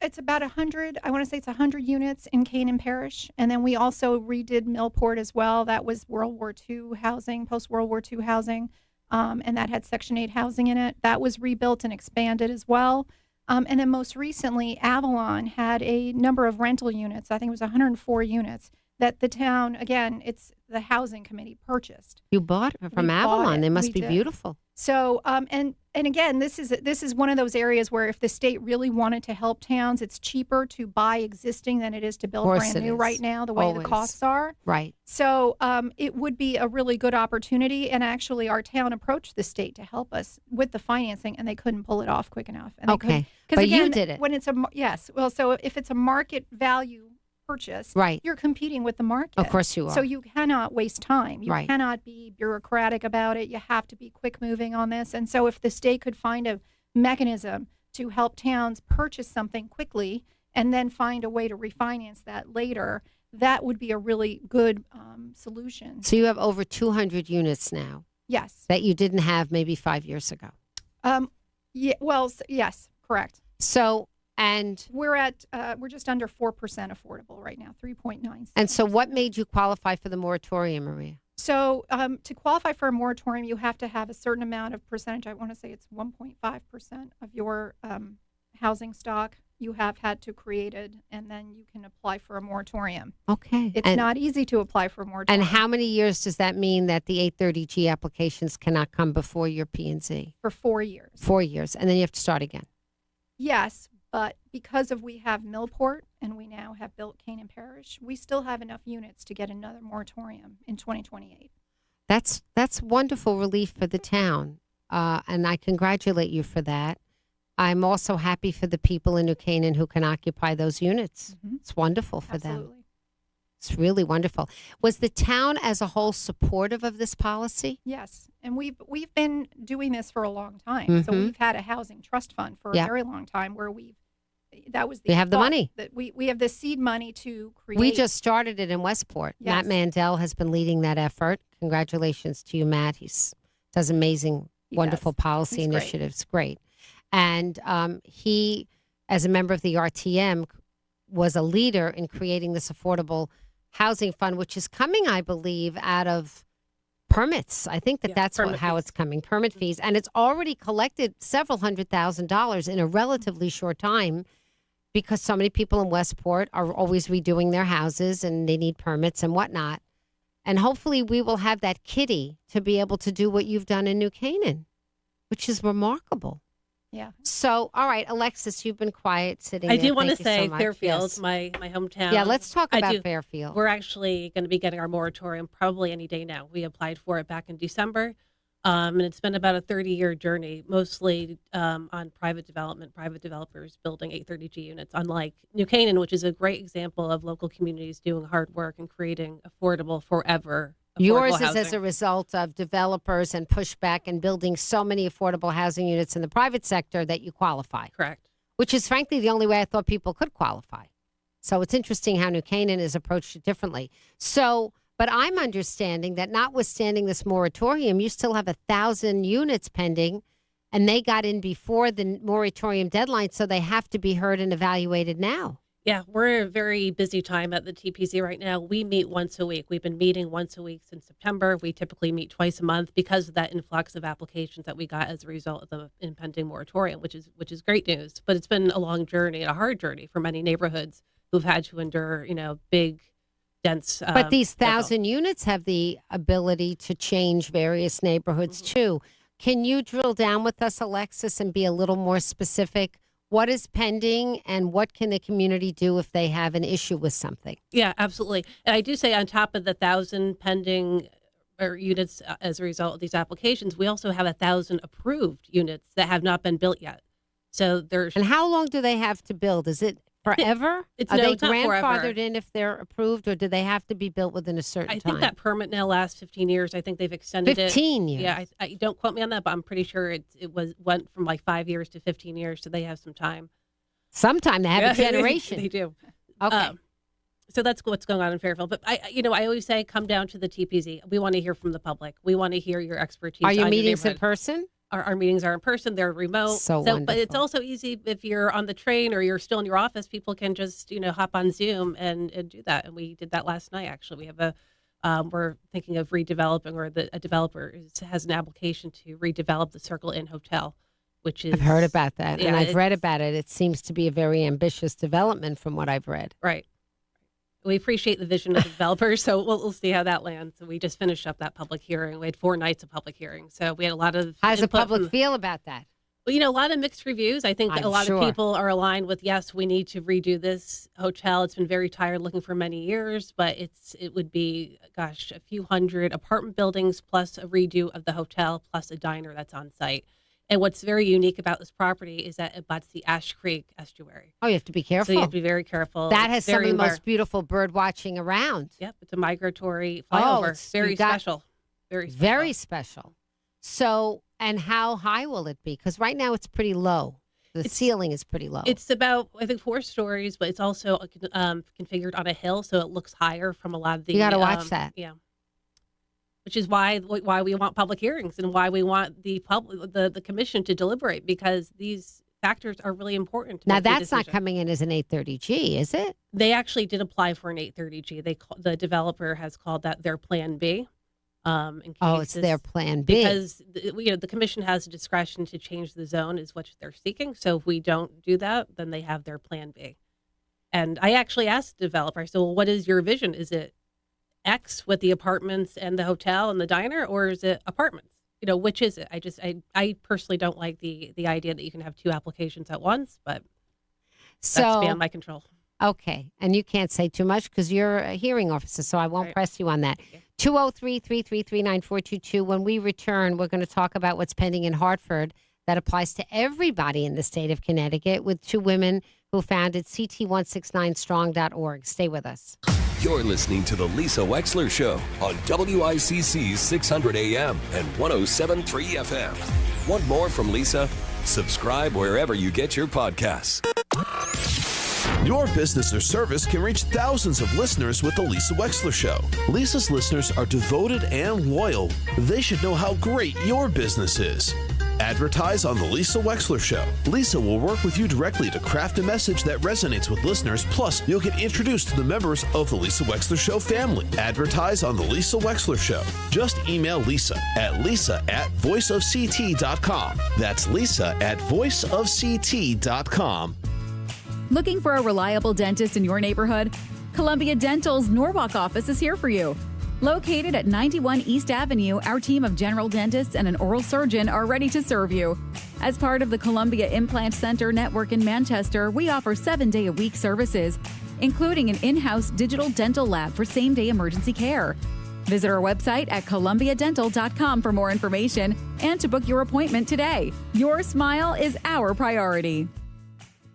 It's about 100. I want to say it's 100 units in Canaan Parish, and then we also redid Millport as well. That was World War II housing, post World War II housing, and that had Section 8 housing in it. That was rebuilt and expanded as well. And then most recently, Avalon had a number of rental units. I think it was 104 units that the town, again, it's the housing committee purchased. You bought it from We bought Avalon. it. They must We be did. beautiful. So, and again, this is one of those areas where if the state really wanted to help towns, it's cheaper to buy existing than it is to build Course brand it new is. right now, the way Always. the costs are. Right. So, it would be a really good opportunity. And actually, our town approached the state to help us with the financing, and they couldn't pull it off quick enough. And Okay. because But again, you did it. when it's yes. Well, so if it's a market value purchase, Right. you're competing with the market. Of course you are. So you cannot waste time. You Right. cannot be bureaucratic about it. You have to be quick moving on this. And so if the state could find a mechanism to help towns purchase something quickly and then find a way to refinance that later, that would be a really good solution. So you have over 200 units now Yes. that you didn't have maybe 5 years ago. Yeah. Well, yes, correct. So, and We're just under 4% affordable right now, 3.9. and so what made you qualify for the moratorium, Maria? So to qualify for a moratorium, you have to have a certain amount of percentage. I want to say it's 1.5% of your housing stock you have had to created, and then you can apply for a moratorium. Okay. It's And- not easy to apply for a moratorium. And how many years does that mean that the 830G applications cannot come before your P&Z? For 4 years. 4 years, and then you have to start again. Yes, but because we have Millport and we now have built Canaan Parish, we still have enough units to get another moratorium in 2028. That's wonderful relief for the town, and I congratulate you for that. I'm also happy for the people in New Canaan who can occupy those units. It's wonderful for them. Absolutely. It's really wonderful. Was the town as a whole supportive of this policy? Yes, and we've been doing this for a long time. So Mhm. we've had a housing trust fund for Yeah. a very long time where that was the We have the thought money. that we have the seed money to create. We just started it in Westport. Yes. Matt Mandel has been leading that effort. Congratulations to you, Matt. He's does amazing wonderful policy He's great. initiatives. Great. And he, as a member of the RTM, was a leader in creating this affordable housing fund, which is coming, I believe, out of permits. I think that's how it's coming, permit fees. And it's already collected several $100,000 in a relatively short time because so many people in Westport are always redoing their houses and they need permits and whatnot. And hopefully we will have that kitty to be able to do what you've done in New Canaan, which is remarkable. Yeah. So, all right, Alexis, you've been quiet sitting I there. do want to Thank you so say much. Fairfield, Yes. my hometown. Yeah, let's talk I about do. Fairfield. We're actually going to be getting our moratorium probably any day now. We applied for it back in December, and it's been about a 30-year journey, mostly on private development, private developers building 830G units, unlike New Canaan, which is a great example of local communities doing hard work and creating affordable forever. Yours is housing. as a result of developers and pushback and building so many affordable housing units in the private sector that you qualify. Correct. Which is frankly the only way I thought people could qualify. So it's interesting how New Canaan has approached it differently. So, but I'm understanding that notwithstanding this moratorium, you still have 1,000 units pending, and they got in before the moratorium deadline, so they have to be heard and evaluated now. Yeah, we're in a very busy time at the TPC right now. We meet once a week. We've been meeting once a week since September. We typically meet twice a month because of that influx of applications that we got as a result of the impending moratorium, which is great news. But it's been a long journey and a hard journey for many neighborhoods who've had to endure, big, dense. But these 1,000 units have the ability to change various neighborhoods too. Can you drill down with us, Alexis, and be a little more specific? What is pending and what can the community do if they have an issue with something? Yeah, absolutely. And I do say on top of the 1,000 pending units as a result of these applications, we also have 1,000 approved units that have not been built yet. So there's. And how long do they have to build? Is it forever? It's Are they not forever. grandfathered in if they're approved, or do they have to be built within a certain time? I think that permit now lasts 15 years. I think they've extended 15 it. years. Yeah, I don't quote me on that, but I'm pretty sure it went from like 5 years to 15 years, so they have some time. Sometime they have a generation. They do. Okay. So that's what's going on in Fairfield. But I always say, come down to the TPZ. We want to hear from the public. We want to hear your expertise. Are your on meetings in neighborhood. person? Our meetings are in person. They're remote. So but it's wonderful. also easy if you're on the train or you're still in your office. People can just hop on Zoom and do that. And we did that last night. Actually, we have we're thinking of redeveloping, or a developer has an application to redevelop the Circle Inn Hotel, which is. I've heard about that, yeah, and I've read about it. It seems to be a very ambitious development from what I've read. Right. We appreciate the vision of the developers, so we'll see how that lands. So we just finished up that public hearing. We had 4 nights of public hearings, so we had a lot of. How does the input public from- feel about that? Well, a lot of mixed reviews. I think that I'm a lot sure. of people are aligned with, yes, we need to redo this hotel. It's been very tired looking for many years, but it would be, gosh, a few hundred apartment buildings plus a redo of the hotel plus a diner that's on site. And what's very unique about this property is that it butts the Ash Creek estuary. Oh, you have to be careful. So you have to be very careful. That It's has some of very the most beautiful bird watching around. Yep, it's a migratory Oh, flyover. it's- Very you got- special. Very special. Very special. So, and how high will it be? Because right now it's pretty low. The ceiling is pretty low. It's about, I think, 4 stories, but it's also configured on a hill, so it looks higher from a lot of the. You got to watch that. Yeah. Which is why we want public hearings and why we want the commission to deliberate, because these factors are really important. To Now, make the that's not decision. coming in as an 830G, is it? They actually did apply for an 830G. The developer has called that their Plan B. In case It's their Plan B. because the commission has discretion to change the zone, is what they're seeking. So if we don't do that, then they have their Plan B. And I actually asked the developer, I said, well, what is your vision? Is it X with the apartments and the hotel and the diner, or is it apartments? Which is it? I personally don't like the idea that you can have 2 applications at once, but that's beyond my control. Okay. And you can't say too much because you're a hearing officer, so I won't press you on that. 203-333-9422. When we return, we're going to talk about what's pending in Hartford that applies to everybody in the state of Connecticut with 2 women who founded CT169strong.org. Stay with us. You're listening to The Lisa Wexler Show on WICC 600 AM and 107.3 FM. Want more from Lisa? Subscribe wherever you get your podcasts. Your business or service can reach thousands of listeners with The Lisa Wexler Show. Lisa's listeners are devoted and loyal. They should know how great your business is. Advertise on The Lisa Wexler Show. Lisa will work with you directly to craft a message that resonates with listeners, plus you'll get introduced to the members of The Lisa Wexler Show family. Advertise on The Lisa Wexler Show. Just email Lisa at voiceofct.com. That's Lisa at voiceofct.com. Looking for a reliable dentist in your neighborhood? Columbia Dental's Norwalk office is here for you. Located at 91 East Avenue, our team of general dentists and an oral surgeon are ready to serve you. As part of the Columbia Implant Center network in Manchester, we offer 7-day-a-week services, including an in-house digital dental lab for same-day emergency care. Visit our website at columbiadental.com for more information and to book your appointment today. Your smile is our priority.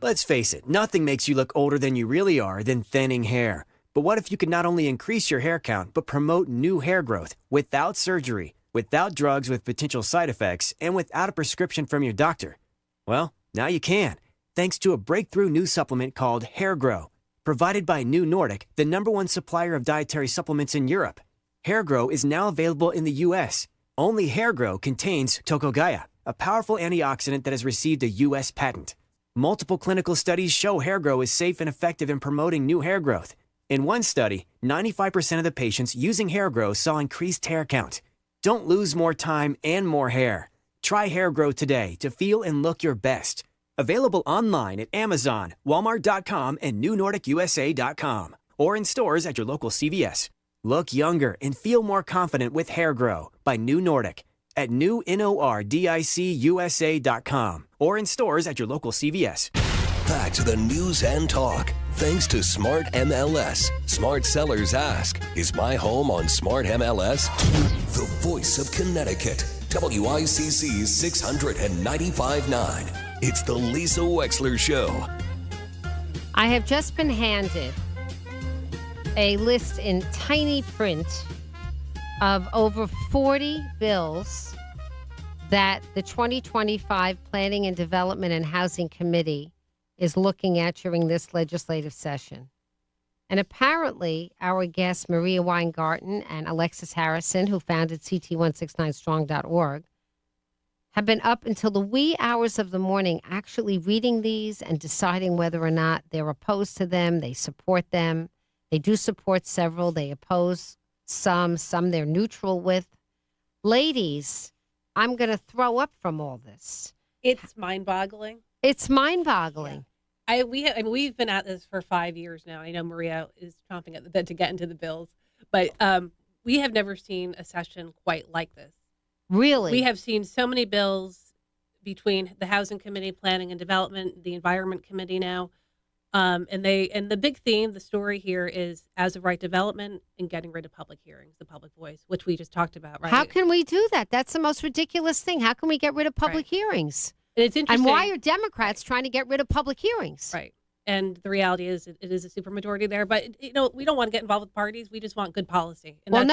Let's face it, nothing makes you look older than you really are than thinning hair. But what if you could not only increase your hair count, but promote new hair growth without surgery, without drugs with potential side effects, and without a prescription from your doctor? Well, now you can, thanks to a breakthrough new supplement called Hair Grow, provided by New Nordic, the #1 supplier of dietary supplements in Europe. Hair Grow is now available in the U.S. Only Hair Grow contains Tocogaya, a powerful antioxidant that has received a U.S. patent. Multiple clinical studies show Hair Grow is safe and effective in promoting new hair growth. In one study, 95% of the patients using Hair Grow saw increased hair count. Don't lose more time and more hair. Try Hair Grow today to feel and look your best. Available online at Amazon, Walmart.com, and NewNordicUSA.com, or in stores at your local CVS. Look younger and feel more confident with Hair Grow by New Nordic at NewNordicUSA.com, or in stores at your local CVS. Back to the news and talk. Thanks to Smart MLS. Smart sellers ask, is my home on Smart MLS? The voice of Connecticut. WICC 695.9. It's the Lisa Wexler Show. I have just been handed a list in tiny print of over 40 bills that the 2025 Planning and Development and Housing Committee is looking at during this legislative session. And apparently, our guests, Maria Weingarten and Alexis Harrison, who founded CT169strong.org, have been up until the wee hours of the morning actually reading these and deciding whether or not they're opposed to them, they support them. They do support several, they oppose some they're neutral with. Ladies, I'm going to throw up from all this. It's mind-boggling. It's mind-boggling. Yeah. We've been at this for 5 years now. I know Maria is chomping at the bit to get into the bills, but we have never seen a session quite like this. Really? We have seen so many bills between the Housing Committee, Planning and Development, the Environment Committee now, and the big theme, the story here is as of right development and getting rid of public hearings, the public voice, which we just talked about, right? How can we do that? That's the most ridiculous thing. How can we get rid of public hearings? And it's interesting. And why are Democrats trying to get rid of public hearings? Right. And the reality is it is a supermajority there. But, we don't want to get involved with parties. We just want good policy. And but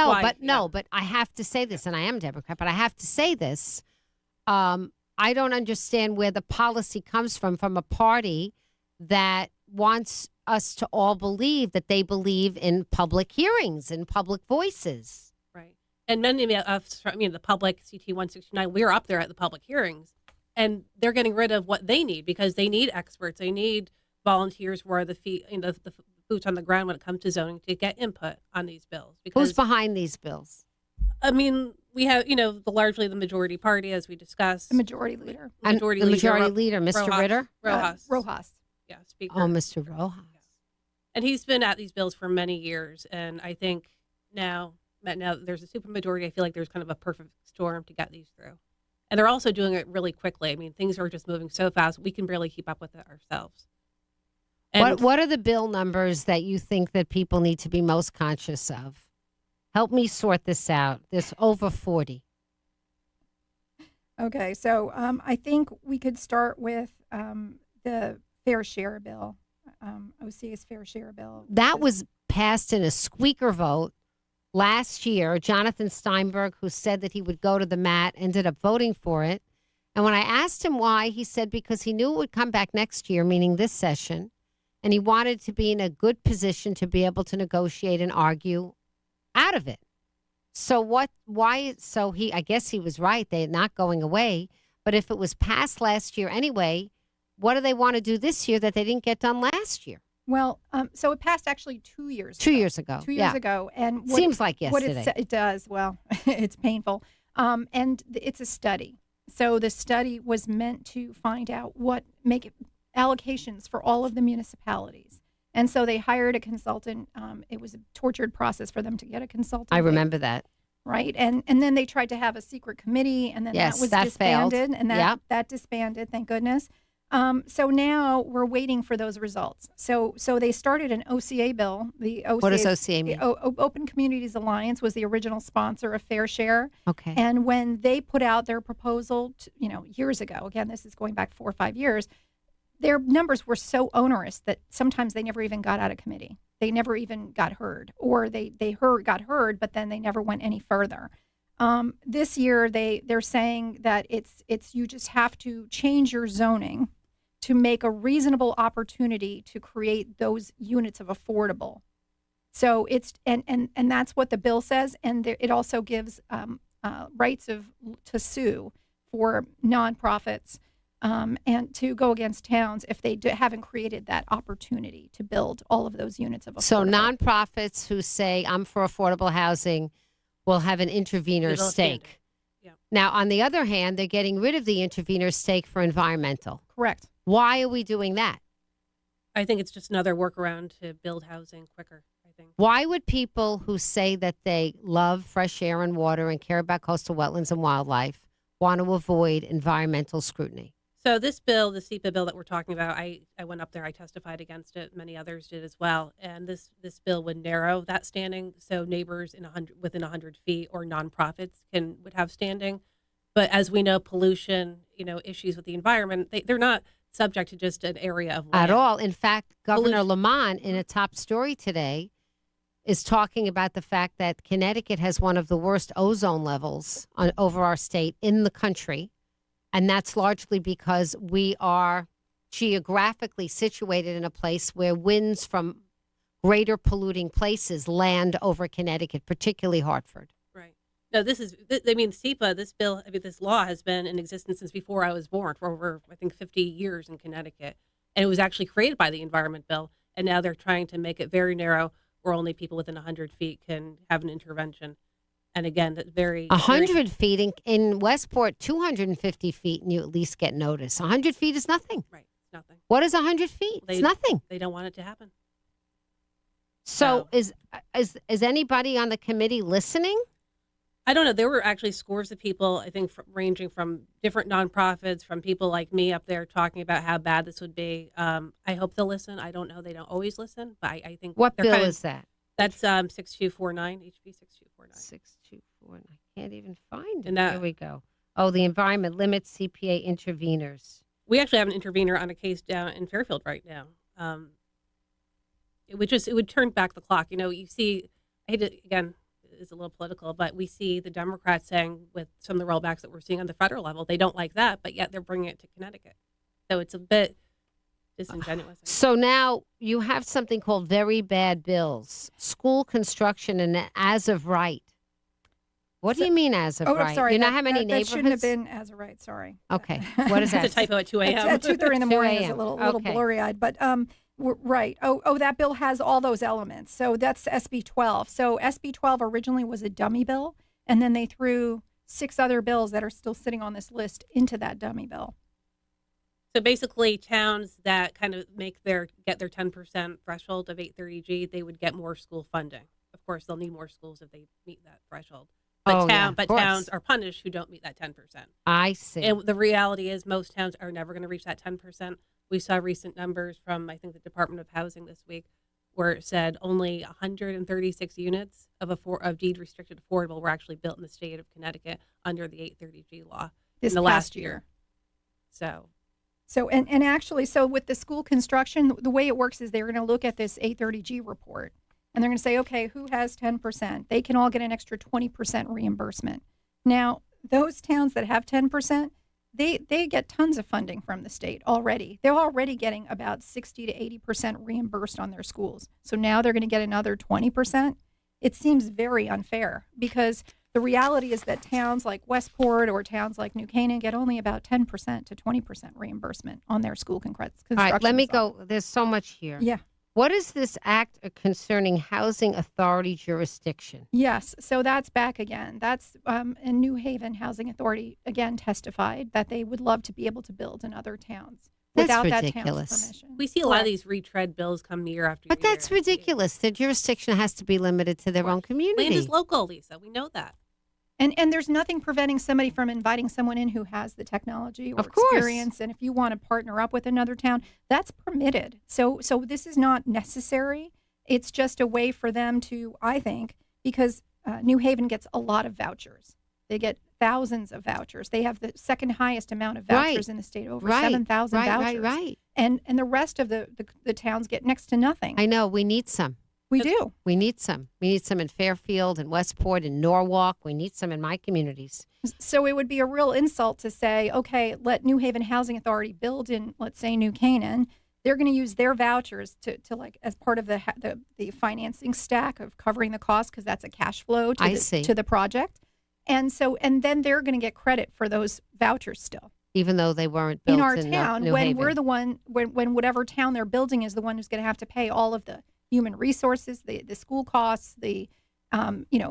I have to say this, and I am Democrat, but I have to say this. I don't understand where the policy comes from a party that wants us to all believe that they believe in public hearings and public voices. Right. And many of us, the public, CT169, we're up there at the public hearings. And they're getting rid of what they need because they need experts. They need volunteers who are the boots on the ground when it comes to zoning to get input on these bills. Who's behind these bills? We have, largely the majority party, as we discussed. The majority leader. The majority leader, Mr. Ritter? Rojas. Yeah, Speaker. Oh, Mr. Rojas. And he's been at these bills for many years. And I think now there's a supermajority. I feel like there's kind of a perfect storm to get these through. And they're also doing it really quickly. Things are just moving so fast, we can barely keep up with it ourselves. And what are the bill numbers that you think that people need to be most conscious of? Help me sort this out. There's over 40. Okay, so I think we could start with the fair share bill, OCA's fair share bill. That was passed in a squeaker vote last year. Jonathan Steinberg, who said that he would go to the mat, ended up voting for it. And when I asked him why, he said because he knew it would come back next year, meaning this session, and he wanted to be in a good position to be able to negotiate and argue out of it. So I guess he was right. They're not going away. But if it was passed last year anyway, what do they want to do this year that they didn't get done last year? Well, so it passed actually 2 years ago. 2 years ago. 2 years ago. And Seems like yesterday. It does. Well, it's painful. And it's a study. So the study was meant to find out allocations for all of the municipalities. And so they hired a consultant. It was a tortured process for them to get a consultant. I remember that. Right. And then they tried to have a secret committee, and then that was disbanded. Failed. And that disbanded, thank goodness. So now we're waiting for those results. So they started an OCA bill. What does OCA mean? Open Communities Alliance was the original sponsor of Fair Share. Okay. And when they put out their proposal, years ago, again, this is going back 4 or 5 years, their numbers were so onerous that sometimes they never even got out of committee. They never even got heard, or they got heard, but then they never went any further. This year, they're saying that it's you just have to change your zoning to make a reasonable opportunity to create those units of affordable. So it's and that's what the bill says, and it also gives rights to sue for nonprofits. And to go against towns if they haven't created that opportunity to build all of those units of affordable. So nonprofits who say, I'm for affordable housing, will have an intervener stake. Yeah. Now, on the other hand, they're getting rid of the intervener stake for environmental. Correct. Why are we doing that? I think it's just another workaround to build housing quicker, I think. Why would people who say that they love fresh air and water and care about coastal wetlands and wildlife want to avoid environmental scrutiny? So this bill, the SEPA bill that we're talking about, I went up there, I testified against it. Many others did as well. And this bill would narrow that standing. So neighbors within 100 feet or nonprofits would have standing. But as we know, pollution, issues with the environment, they're not subject to just an area of land. At all. In fact, Governor Lamont, in a top story today, is talking about the fact that Connecticut has one of the worst ozone levels over our state in the country. And that's largely because we are geographically situated in a place where winds from greater polluting places land over Connecticut, particularly Hartford. Right. No, SEPA, this law has been in existence since before I was born, for over, I think, 50 years in Connecticut. And it was actually created by the Environment Bill. And now they're trying to make it very narrow, where only people within 100 feet can have an intervention. And again, that's 100 feet in Westport, 250 feet, and you at least get notice. 100 feet is nothing. Right, it's nothing. What is 100 feet? It's nothing. They don't want it to happen. So is anybody on the committee listening? I don't know. There were actually scores of people, I think, ranging from different nonprofits, from people like me up there talking about how bad this would be. I hope they'll listen. I don't know. They don't always listen, but I think. What bill is that? That's 6249, HB 6249. 6249. I can't even find it. And there we go. Oh, the environment limits CPA interveners. We actually have an intervener on a case down in Fairfield right now. It would turn back the clock. You see, I hate to, again, it's a little political, but we see the Democrats saying with some of the rollbacks that we're seeing on the federal level, they don't like that, but yet they're bringing it to Connecticut. So it's a bit disingenuous. So now you have something called very bad bills, school construction, and as of right. What do you mean as of right? Sorry. You know how many neighborhoods? That shouldn't have been as of right. Sorry. Okay. What is that? It's a typo at 2 a.m. At 2:30 in the morning is a little Okay. blurry-eyed, but right. Oh, that bill has all those elements. So that's SB 12. So SB 12 originally was a dummy bill, and then they threw 6 other bills that are still sitting on this list into that dummy bill. So basically, towns that kind of get their 10% threshold of 830G, they would get more school funding. Of course, they'll need more schools if they meet that threshold. But, towns are punished who don't meet that 10%. I see. And the reality is most towns are never going to reach that 10%. We saw recent numbers from, I think, the Department of Housing this week, where it said only 136 units of deed-restricted affordable were actually built in the state of Connecticut under the 830G law in the last year. So actually, with the school construction, the way it works is they're going to look at this 830G report, and they're going to say, okay, who has 10%? They can all get an extra 20% reimbursement. Now, those towns that have 10%, they get tons of funding from the state already. They're already getting about 60 to 80% reimbursed on their schools. So now they're going to get another 20%. It seems very unfair because the reality is that towns like Westport or towns like New Canaan get only about 10% to 20% reimbursement on their school construction. All right, let me go. There's so much here. Yeah. What is this act concerning housing authority jurisdiction? Yes, so that's back again. That's in New Haven Housing Authority, again, testified that they would love to be able to build in other towns without that town's permission. We see a lot of these retread bills come year after year. But that's ridiculous. The jurisdiction has to be limited to their own community. Land is local, Lisa. We know that. And there's nothing preventing somebody from inviting someone in who has the technology or Of course. experience. And if you want to partner up with another town, that's permitted. So this is not necessary. It's just a way for them to, I think, because New Haven gets a lot of vouchers. They get thousands of vouchers. They have the second highest amount of vouchers in the state, over 7,000 vouchers. Right. And the rest of the towns get next to nothing. I know. We need some. We do. We need some. We need some in Fairfield and Westport and Norwalk. We need some in my communities. So it would be a real insult to say, okay, let New Haven Housing Authority build in, let's say, New Canaan. They're going to use their vouchers to like as part of the financing stack of covering the cost because that's a cash flow to the project. And then they're going to get credit for those vouchers still. Even though they weren't built in our town, New when Haven. we're the one, when whatever town they're building is the one who's going to have to pay all of the human resources, the school costs, the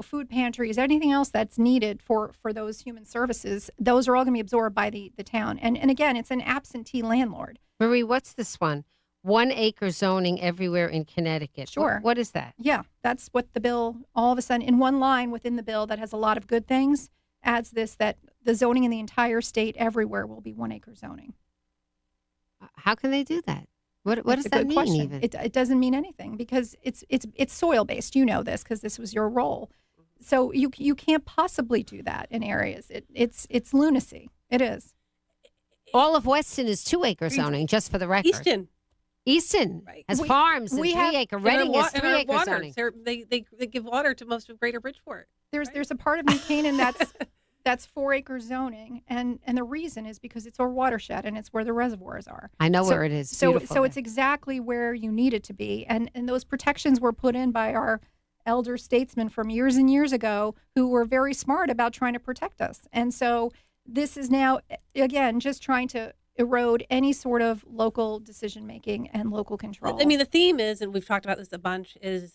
food pantries, anything else that's needed for those human services, those are all going to be absorbed by the town. And again, it's an absentee landlord. Marie, what's this one? 1 acre zoning everywhere in Connecticut. Sure. What is that? Yeah, that's what the bill, all of a sudden, in one line within the bill that has a lot of good things, adds this, that the zoning in the entire state everywhere will be 1 acre zoning. How can they do that? What does that mean question. even? It doesn't mean anything because it's soil based. You know this because this was your role. So you can't possibly do that in areas. It's lunacy. It is. All of Weston is 2 acre zoning, just for the record. Easton has farms and 3 acre. Reading is 3 acre zoning. They give water to most of Greater Bridgeport. There's a part of New Canaan that's 4 acre zoning, and the reason is because it's our watershed and it's where the reservoirs are. I know where it is. So it's exactly where you need it to be, and those protections were put in by our elder statesmen from years and years ago who were very smart about trying to protect us. And so this is now again just trying to erode any sort of local decision making and local control. I mean, the theme is, and we've talked about this a bunch, is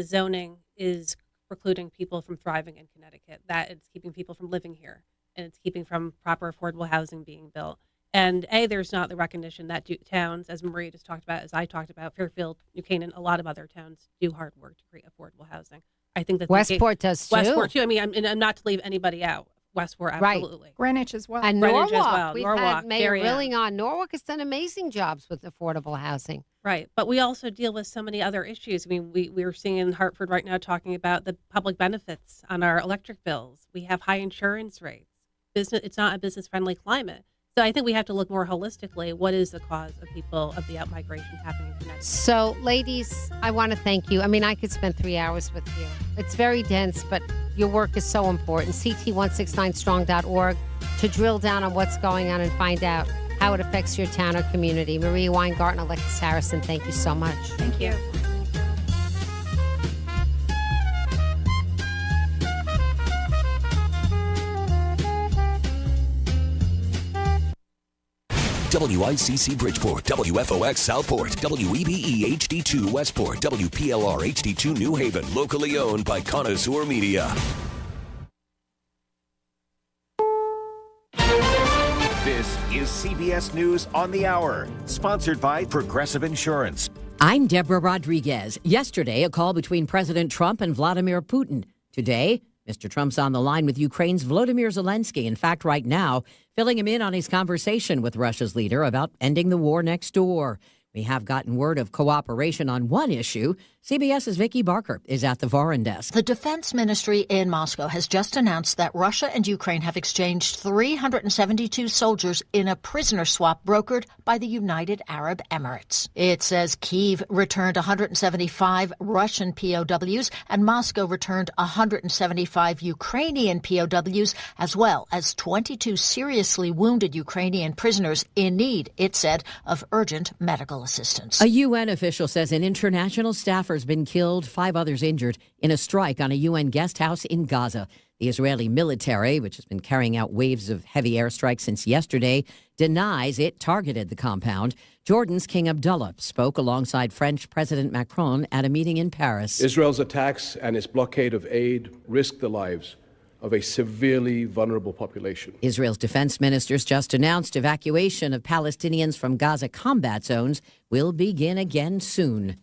zoning is precluding people from thriving in Connecticut, that it's keeping people from living here, and it's keeping from proper affordable housing being built. And there's not the recognition that towns, as Marie just talked about, as I talked about, Fairfield, New Canaan, a lot of other towns do hard work to create affordable housing. I think that Westport does too. Westport too. I mean, I'm not to leave anybody out. Westport, absolutely. Right. Greenwich as well. And Greenwich Norwalk. as well. We've Norwalk, had Mayor Darien. Rilling on. Norwalk has done amazing jobs with affordable housing. Right. But we also deal with so many other issues. I mean, we're seeing in Hartford right now talking about the public benefits on our electric bills. We have high insurance rates. It's not a business-friendly climate. So I think we have to look more holistically. What is the cause of of the outmigration happening in Connecticut? So, ladies, I want to thank you. I mean, I could spend 3 hours with you. It's very dense, but your work is so important. CT169strong.org to drill down on what's going on and find out how it affects your town or community. Maria Weingarten, Alexis Harrison, thank you so much. Thank you. WICC Bridgeport, WFOX Southport, WEBE HD2 Westport, WPLR HD2 New Haven, locally owned by Connoisseur Media. This is CBS News on the Hour, sponsored by Progressive Insurance. I'm Deborah Rodriguez. Yesterday, a call between President Trump and Vladimir Putin. Today, Mr. Trump's on the line with Ukraine's Volodymyr Zelensky. In fact, right now, filling him in on his conversation with Russia's leader about ending the war next door. We have gotten word of cooperation on one issue. CBS's Vicki Barker is at the foreign desk. The defense ministry in Moscow has just announced that Russia and Ukraine have exchanged 372 soldiers in a prisoner swap brokered by the United Arab Emirates. It says Kyiv returned 175 Russian POWs and Moscow returned 175 Ukrainian POWs, as well as 22 seriously wounded Ukrainian prisoners in need, it said, of urgent medical assistance. A UN official says an international staffer has been killed, 5 others injured in a strike on a UN guest house in Gaza. The Israeli military, which has been carrying out waves of heavy airstrikes since yesterday, denies it targeted the compound. Jordan's King Abdullah spoke alongside French President Macron at a meeting in Paris. Israel's attacks and its blockade of aid risk the lives of a severely vulnerable population. Israel's defense ministers just announced evacuation of Palestinians from Gaza combat zones will begin again soon.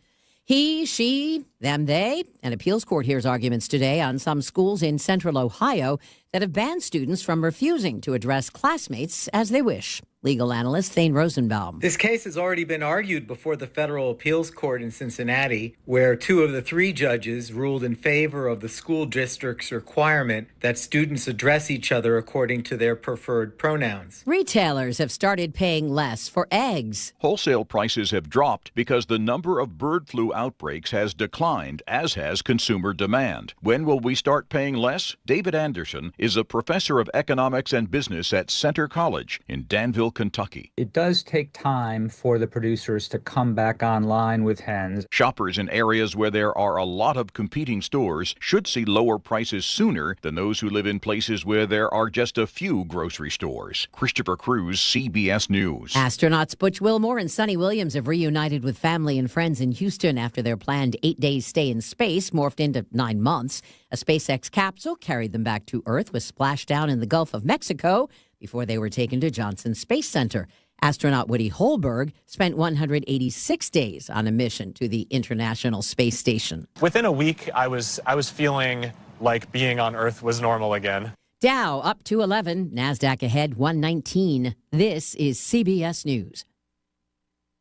He, she, them, they. An appeals court hears arguments today on some schools in central Ohio that have banned students from refusing to address classmates as they wish. Legal analyst Thane Rosenbaum. This case has already been argued before the federal appeals court in Cincinnati, where 2 of the 3 judges ruled in favor of the school district's requirement that students address each other according to their preferred pronouns. Retailers have started paying less for eggs. Wholesale prices have dropped because the number of bird flu outbreaks has declined, as has consumer demand. When will we start paying less? David Anderson is a professor of economics and business at Center College in Danville, Kentucky. It does take time for the producers to come back online with hens. Shoppers in areas where there are a lot of competing stores should see lower prices sooner than those who live in places where there are just a few grocery stores. Christopher Cruz, CBS News. Astronauts Butch Wilmore and Sonny Williams have reunited with family and friends in Houston after their planned 8-day stay in space morphed into 9 months. A SpaceX capsule carried them back to Earth, was splashed down in the Gulf of Mexico before they were taken to Johnson Space Center. Astronaut Woody Holberg spent 186 days on a mission to the International Space Station. Within a week, I was feeling like being on Earth was normal again. Dow up 211, NASDAQ ahead 119. This is CBS News.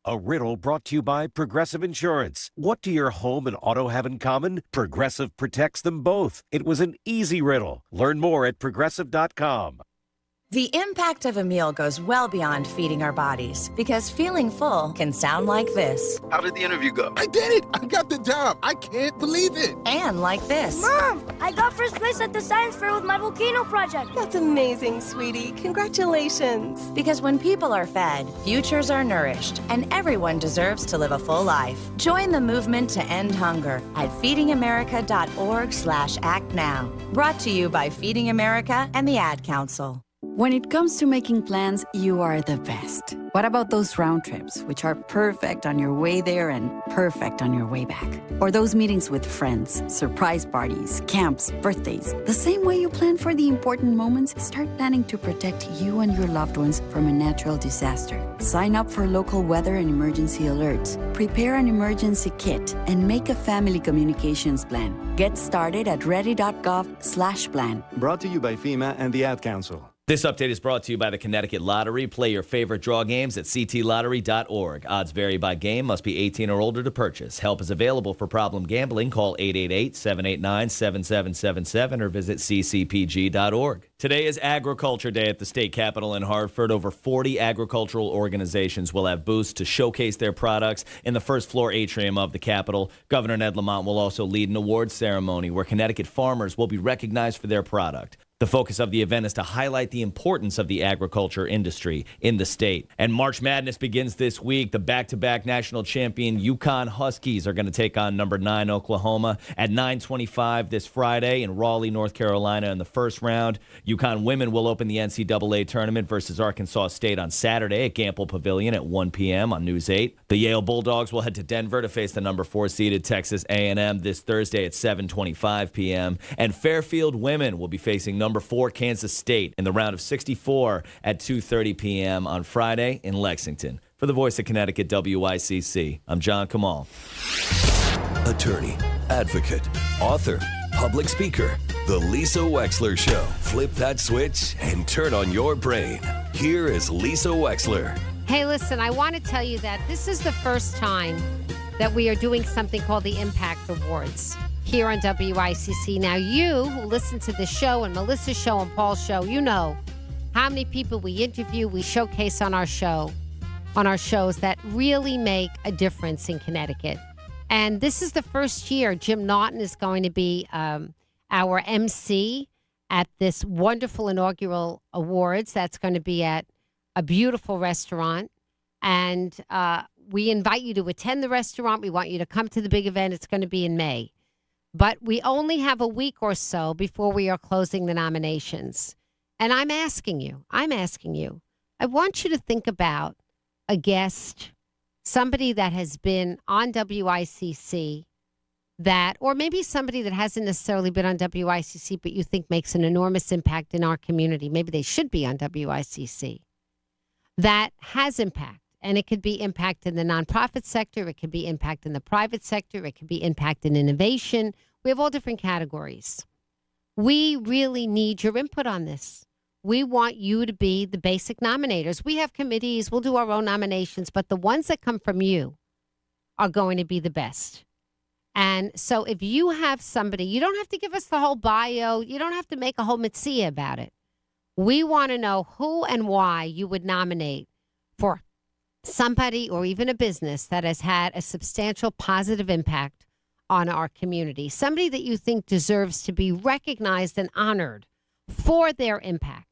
A riddle brought to you by Progressive Insurance. What do your home and auto have in common? Progressive protects them both. It was an easy riddle. Learn more at Progressive.com. The impact of a meal goes well beyond feeding our bodies, because feeling full can sound like this. How did the interview go? I did it! I got the job! I can't believe it! And like this. Mom, I got first place at the science fair with my volcano project. That's amazing, sweetie. Congratulations. Because when people are fed, futures are nourished, and everyone deserves to live a full life. Join the movement to end hunger at feedingamerica.org/act now. Brought to you by Feeding America and the Ad Council. When it comes to making plans, you are the best. What about those round trips, which are perfect on your way there and perfect on your way back? Or those meetings with friends, surprise parties, camps, birthdays. The same way you plan for the important moments, start planning to protect you and your loved ones from a natural disaster. Sign up for local weather and emergency alerts. Prepare an emergency kit and make a family communications plan. Get started at ready.gov/plan. Brought to you by FEMA and the Ad Council. This update is brought to you by the Connecticut Lottery. Play your favorite draw games at ctlottery.org. Odds vary by game. Must be 18 or older to purchase. Help is available for problem gambling. Call 888-789-7777 or visit ccpg.org. Today is Agriculture Day at the state capitol in Hartford. Over 40 agricultural organizations will have booths to showcase their products in the first floor atrium of the Capitol. Governor Ned Lamont will also lead an awards ceremony where Connecticut farmers will be recognized for their product. The focus of the event is to highlight the importance of the agriculture industry in the state. And March Madness begins this week. The back-to-back national champion UConn Huskies are going to take on number 9 Oklahoma at 9:25 this Friday in Raleigh, North Carolina in the first round. UConn women will open the NCAA tournament versus Arkansas State on Saturday at Gamble Pavilion at 1 p.m. on News 8. The Yale Bulldogs will head to Denver to face the number 4-seeded Texas A&M this Thursday at 7:25 p.m. And Fairfield women will be facing number 4 Kansas State in the round of 64 at 2:30 p.m. on Friday in Lexington. For the Voice of Connecticut, WICC, I'm John Kamal. Attorney, advocate, author, public speaker. The Lisa Wexler Show. Flip that switch and turn on your brain. Here is Lisa Wexler. Hey, listen, I want to tell you that this is the first time that we are doing something called the Impact Awards here on WICC. Now, you who listen to the show and Melissa's show and Paul's show, you know how many people we interview, we showcase on our shows that really make a difference in Connecticut. And this is the first year Jim Naughton is going to be our MC at this wonderful inaugural awards. That's going to be at a beautiful restaurant. And we invite you to attend the restaurant. We want you to come to the big event. It's going to be in May. But we only have a week or so before we are closing the nominations. And I'm asking you, I want you to think about a guest, somebody that has been on WICC or maybe somebody that hasn't necessarily been on WICC, but you think makes an enormous impact in our community. Maybe they should be on WICC. That has impact. And it could be impact in the nonprofit sector. It could be impact in the private sector. It could be impact in innovation. We have all different categories. We really need your input on this. We want you to be the basic nominators. We have committees. We'll do our own nominations, but the ones that come from you are going to be the best. And so if you have somebody, you don't have to give us the whole bio. You don't have to make a whole mitzvah about it. We want to know who and why you would nominate for somebody or even a business that has had a substantial positive impact on our community. Somebody that you think deserves to be recognized and honored for their impact.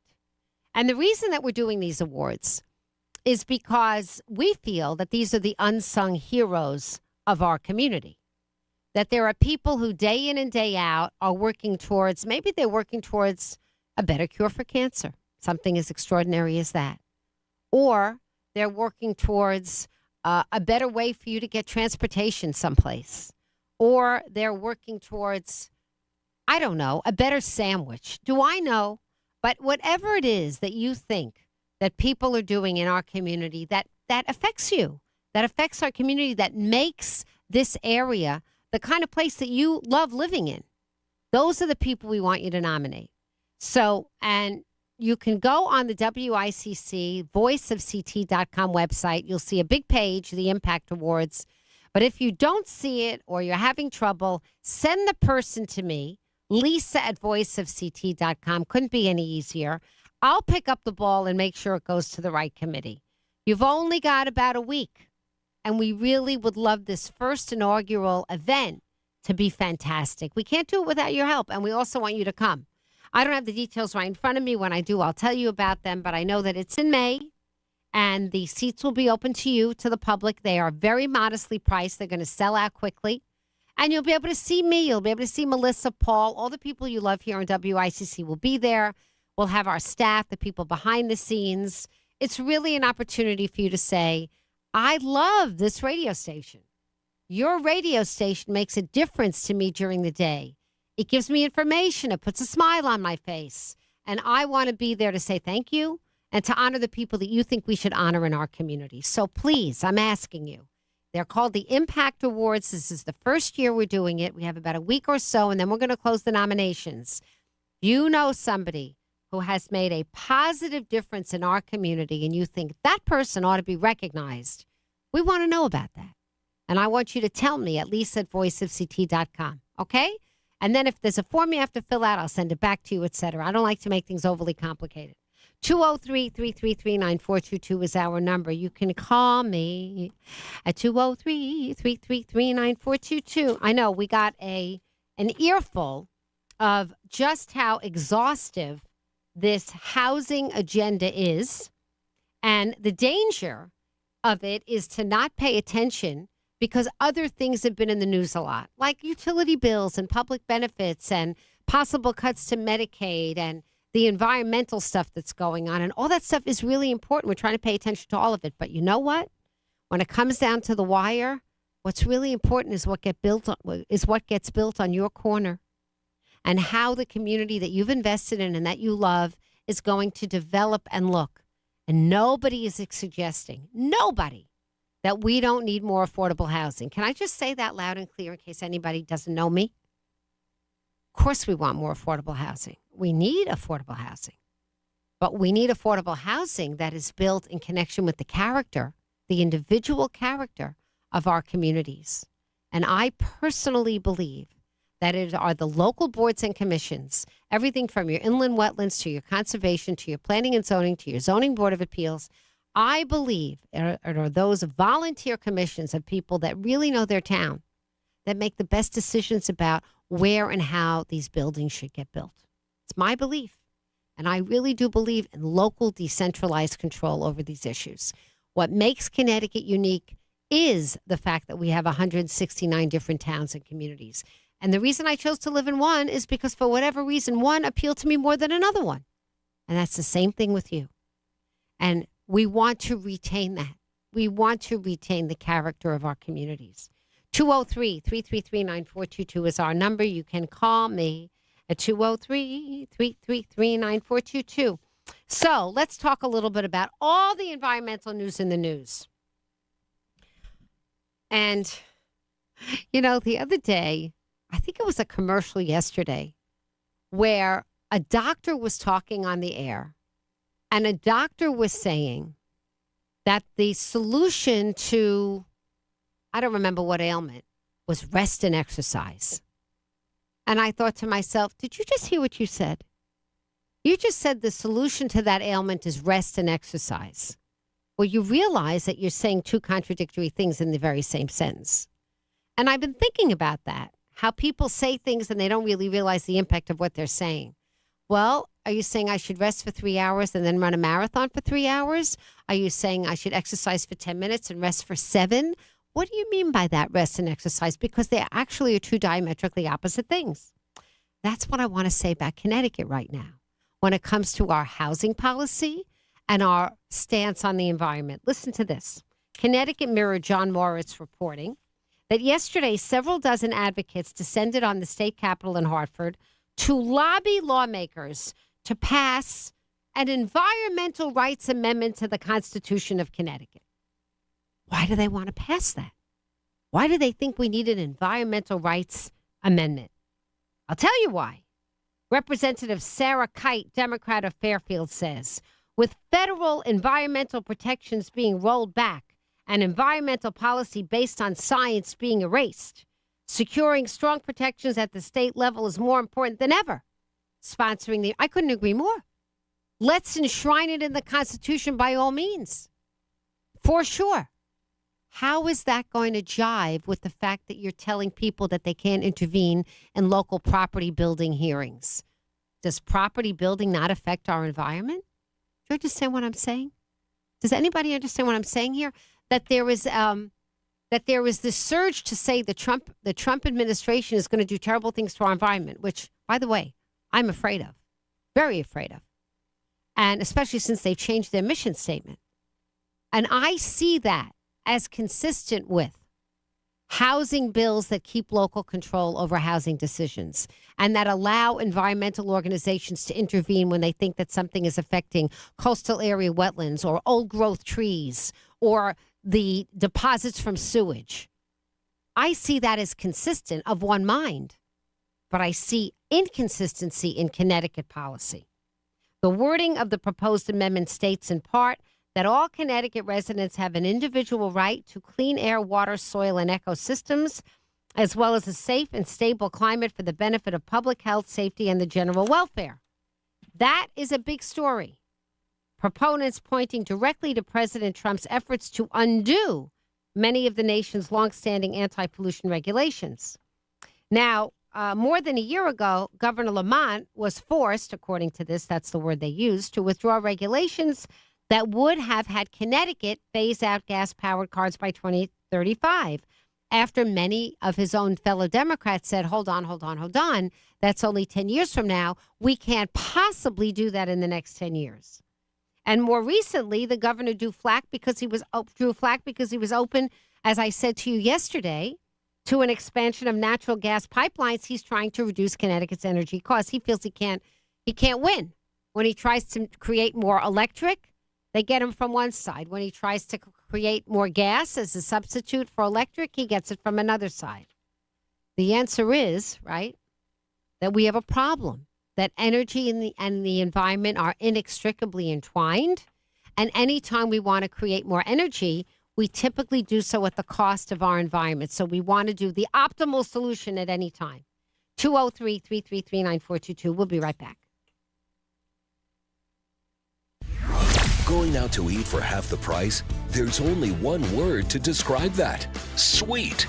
And the reason that we're doing these awards is because we feel that these are the unsung heroes of our community. That there are people who day in and day out are working towards, maybe they're working towards a better cure for cancer, something as extraordinary as that. Or they're working towards a better way for you to get transportation someplace. Or they're working towards, I don't know, a better sandwich. Do I know? But whatever it is that you think that people are doing in our community that affects you, that affects our community, that makes this area the kind of place that you love living in, those are the people we want you to nominate. So, and you can go on the WICC voiceofct.com website. You'll see a big page, the Impact Awards. But if you don't see it or you're having trouble, send the person to me, Lisa at voiceofct.com. Couldn't be any easier. I'll pick up the ball and make sure it goes to the right committee. You've only got about a week, and we really would love this first inaugural event to be fantastic. We can't do it without your help, and we also want you to come. I don't have the details right in front of me. When I do, I'll tell you about them, but I know that it's in May, and the seats will be open to you, to the public. They are very modestly priced. They're going to sell out quickly. And you'll be able to see me. You'll be able to see Melissa, Paul, all the people you love here on WICC will be there. We'll have our staff, the people behind the scenes. It's really an opportunity for you to say, I love this radio station. Your radio station makes a difference to me during the day. It gives me information. It puts a smile on my face. And I want to be there to say thank you and to honor the people that you think we should honor in our community. So please, I'm asking you. They're called the Impact Awards. This is the first year we're doing it. We have about a week or so, and then we're going to close the nominations. You know somebody who has made a positive difference in our community, and you think that person ought to be recognized. We want to know about that. And I want you to tell me at least at voiceofct.com, okay? And then if there's a form you have to fill out, I'll send it back to you, et cetera. I don't like to make things overly complicated. 203-333-9422 is our number. You can call me at 203-333-9422. I know we got an earful of just how exhaustive this housing agenda is. And the danger of it is to not pay attention because other things have been in the news a lot, like utility bills and public benefits and possible cuts to Medicaid and the environmental stuff that's going on. And all that stuff is really important. We're trying to pay attention to all of it. But you know what? When it comes down to the wire, what's really important is what gets built on your corner and how the community that you've invested in and that you love is going to develop and look. And nobody is suggesting, nobody, that we don't need more affordable housing. Can I just say that loud and clear in case anybody doesn't know me? Of course we want more affordable housing. We need affordable housing. But we need affordable housing that is built in connection with the character, the individual character of our communities. And I personally believe that it are the local boards and commissions, everything from your inland wetlands to your conservation to your planning and zoning to your zoning board of appeals. I believe it are those volunteer commissions of people that really know their town that make the best decisions about where and how these buildings should get built. It's my belief. And I really do believe in local decentralized control over these issues. What makes Connecticut unique is the fact that we have 169 different towns and communities. And the reason I chose to live in one is because for whatever reason, one appealed to me more than another one. And that's the same thing with you. And we want to retain that. We want to retain the character of our communities. 203-333-9422 is our number. You can call me at 203-333-9422. So let's talk a little bit about all the environmental news in the news. And, you know, the other day, I think it was a commercial yesterday where a doctor was talking on the air, and a doctor was saying that the solution to, I don't remember what ailment, was rest and exercise. And I thought to myself, did you just hear what you said? You just said the solution to that ailment is rest and exercise. Well, you realize that you're saying two contradictory things in the very same sentence. And I've been thinking about that, how people say things and they don't really realize the impact of what they're saying. Well, are you saying I should rest for 3 hours and then run a marathon for 3 hours? Are you saying I should exercise for 10 minutes and rest for 7? What do you mean by that, rest and exercise? Because they actually are two diametrically opposite things. That's what I want to say about Connecticut right now when it comes to our housing policy and our stance on the environment. Listen to this. Connecticut Mirror John Moritz reporting that yesterday several dozen advocates descended on the state capitol in Hartford to lobby lawmakers to pass an environmental rights amendment to the Constitution of Connecticut. Why do they want to pass that? Why do they think we need an environmental rights amendment? I'll tell you why. Representative Sarah Kite, Democrat of Fairfield, says, with federal environmental protections being rolled back and environmental policy based on science being erased, securing strong protections at the state level is more important than ever. I couldn't agree more. Let's enshrine it in the Constitution by all means. For sure. How is that going to jive with the fact that you're telling people that they can't intervene in local property building hearings? Does property building not affect our environment? Do you understand what I'm saying? Does anybody understand what I'm saying here? That there is this surge to say the Trump administration is going to do terrible things to our environment, which, by the way, I'm afraid of, very afraid of, and especially since they've changed their mission statement. And I see that as consistent with housing bills that keep local control over housing decisions and that allow environmental organizations to intervene when they think that something is affecting coastal area wetlands or old growth trees or the deposits from sewage. I see that as consistent of one mind, but I see inconsistency in Connecticut policy. The wording of the proposed amendment states in part that all Connecticut residents have an individual right to clean air, water, soil, and ecosystems, as well as a safe and stable climate for the benefit of public health, safety, and the general welfare. That is a big story. Proponents pointing directly to President Trump's efforts to undo many of the nation's longstanding anti-pollution regulations. Now, more than a year ago, Governor Lamont was forced, according to this, that's the word they used, to withdraw regulations that would have had Connecticut phase out gas-powered cars by 2035, after many of his own fellow Democrats said, hold on, that's only 10 years from now. We can't possibly do that in the next 10 years. And more recently, the governor drew flack because he was open, as I said to you yesterday, to an expansion of natural gas pipelines. He's trying to reduce Connecticut's energy costs. He feels he can't win. When he tries to create more electric, they get him from one side. When he tries to create more gas as a substitute for electric, he gets it from another side. The answer is, right, that we have a problem, that energy and the environment are inextricably entwined. And anytime we want to create more energy, we typically do so at the cost of our environment. So we want to do the optimal solution at any time. 203-333-9422. We'll be right back. Going out to eat for half the price? There's only one word to describe that. Sweet.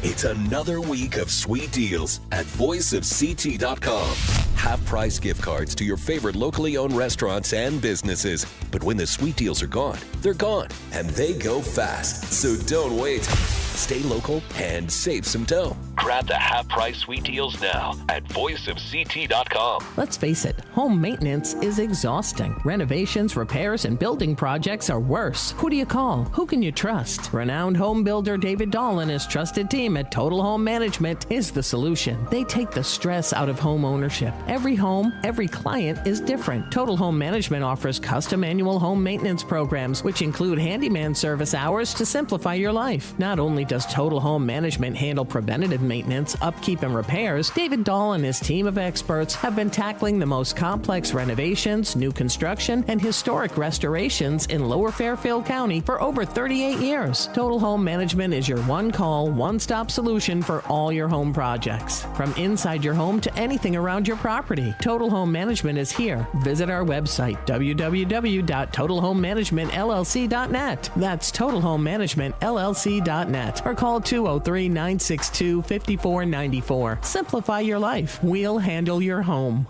It's another week of sweet deals at voiceofct.com. Half-price gift cards to your favorite locally owned restaurants and businesses. But when the sweet deals are gone, they're gone. And they go fast. So don't wait. Stay local and save some dough. Grab the half-price sweet deals now at voiceofct.com. Let's face it, home maintenance is exhausting. Renovations, repairs, and building projects are worse. Who do you call? Who can you trust? Renowned home builder David Dahl and his trusted team at Total Home Management is the solution. They take the stress out of home ownership. Every home, every client is different. Total Home Management offers custom annual home maintenance programs, which include handyman service hours to simplify your life. Not only does Total Home Management handle preventative maintenance, upkeep, and repairs, David Dahl and his team of experts have been tackling the most complex renovations, new construction, and historic restorations in Lower Fairfield County for over 38 years. Total Home Management is your one-call, one-stop solution for all your home projects. From inside your home to anything around your property, Total Home Management is here. Visit our website, www.totalhomemanagementllc.net. That's totalhomemanagementllc.net. Or call 203-962-5494. Simplify your life. We'll handle your home.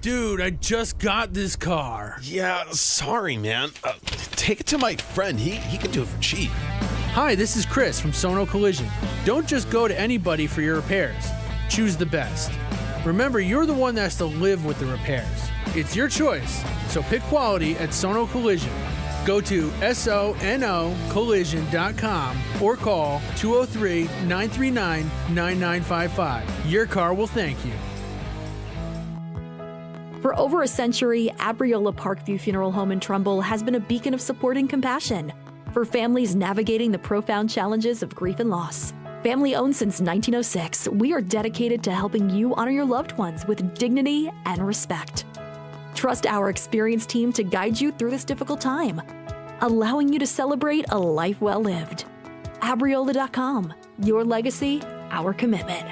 Dude, I just got this car. Yeah, sorry, man. Take it to my friend. He can do it for cheap. Hi, this is Chris from Sono Collision. Don't just go to anybody for your repairs. Choose the best. Remember, you're the one that has to live with the repairs. It's your choice, so pick quality at Sono Collision. Go to sonocollision.com or call 203-939-9955. Your car will thank you. For over a century, Abriola Parkview Funeral Home in Trumbull has been a beacon of support and compassion for families navigating the profound challenges of grief and loss. Family owned since 1906, we are dedicated to helping you honor your loved ones with dignity and respect. Trust our experienced team to guide you through this difficult time, allowing you to celebrate a life well lived. Abriola.com, your legacy, our commitment.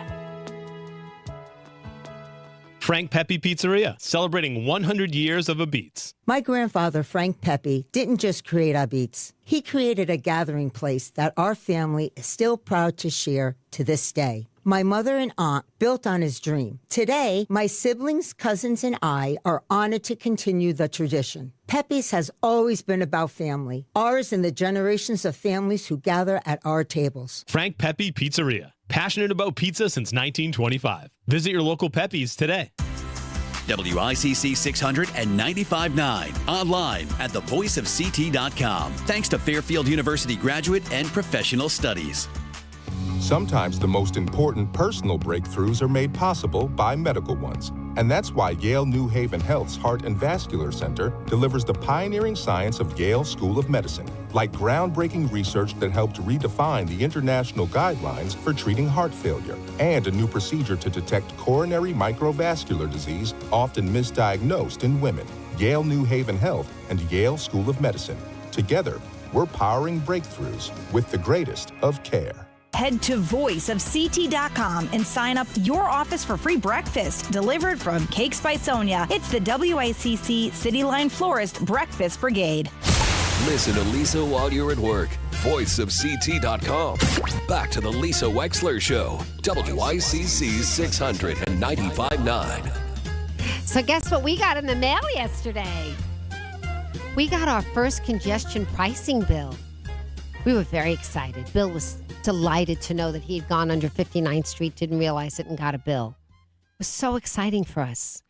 Frank Pepe Pizzeria, celebrating 100 years of Abits. My grandfather, Frank Pepe, didn't just create Abits. He created a gathering place that our family is still proud to share to this day. My mother and aunt built on his dream. Today, my siblings, cousins, and I are honored to continue the tradition. Pepe's has always been about family, ours and the generations of families who gather at our tables. Frank Pepe Pizzeria, passionate about pizza since 1925. Visit your local Pepe's today. WICC 695.9. Online at thevoiceofct.com. Thanks to Fairfield University graduate and professional studies. Sometimes the most important personal breakthroughs are made possible by medical ones. And that's why Yale New Haven Health's Heart and Vascular Center delivers the pioneering science of Yale School of Medicine, like groundbreaking research that helped redefine the international guidelines for treating heart failure, and a new procedure to detect coronary microvascular disease, often misdiagnosed in women. Yale New Haven Health and Yale School of Medicine. Together, we're powering breakthroughs with the greatest of care. Head to voiceofct.com and sign up your office for free breakfast delivered from Cakes by Sonia. It's the WICC City Line Florist Breakfast Brigade. Listen to Lisa while you're at work. Voiceofct.com. Back to the Lisa Wexler Show. WICC 695.9. So guess what we got in the mail yesterday? We got our first congestion pricing bill. We were very excited. Bill was delighted to know that he had gone under 59th Street, didn't realize it, and got a bill. It was so exciting for us.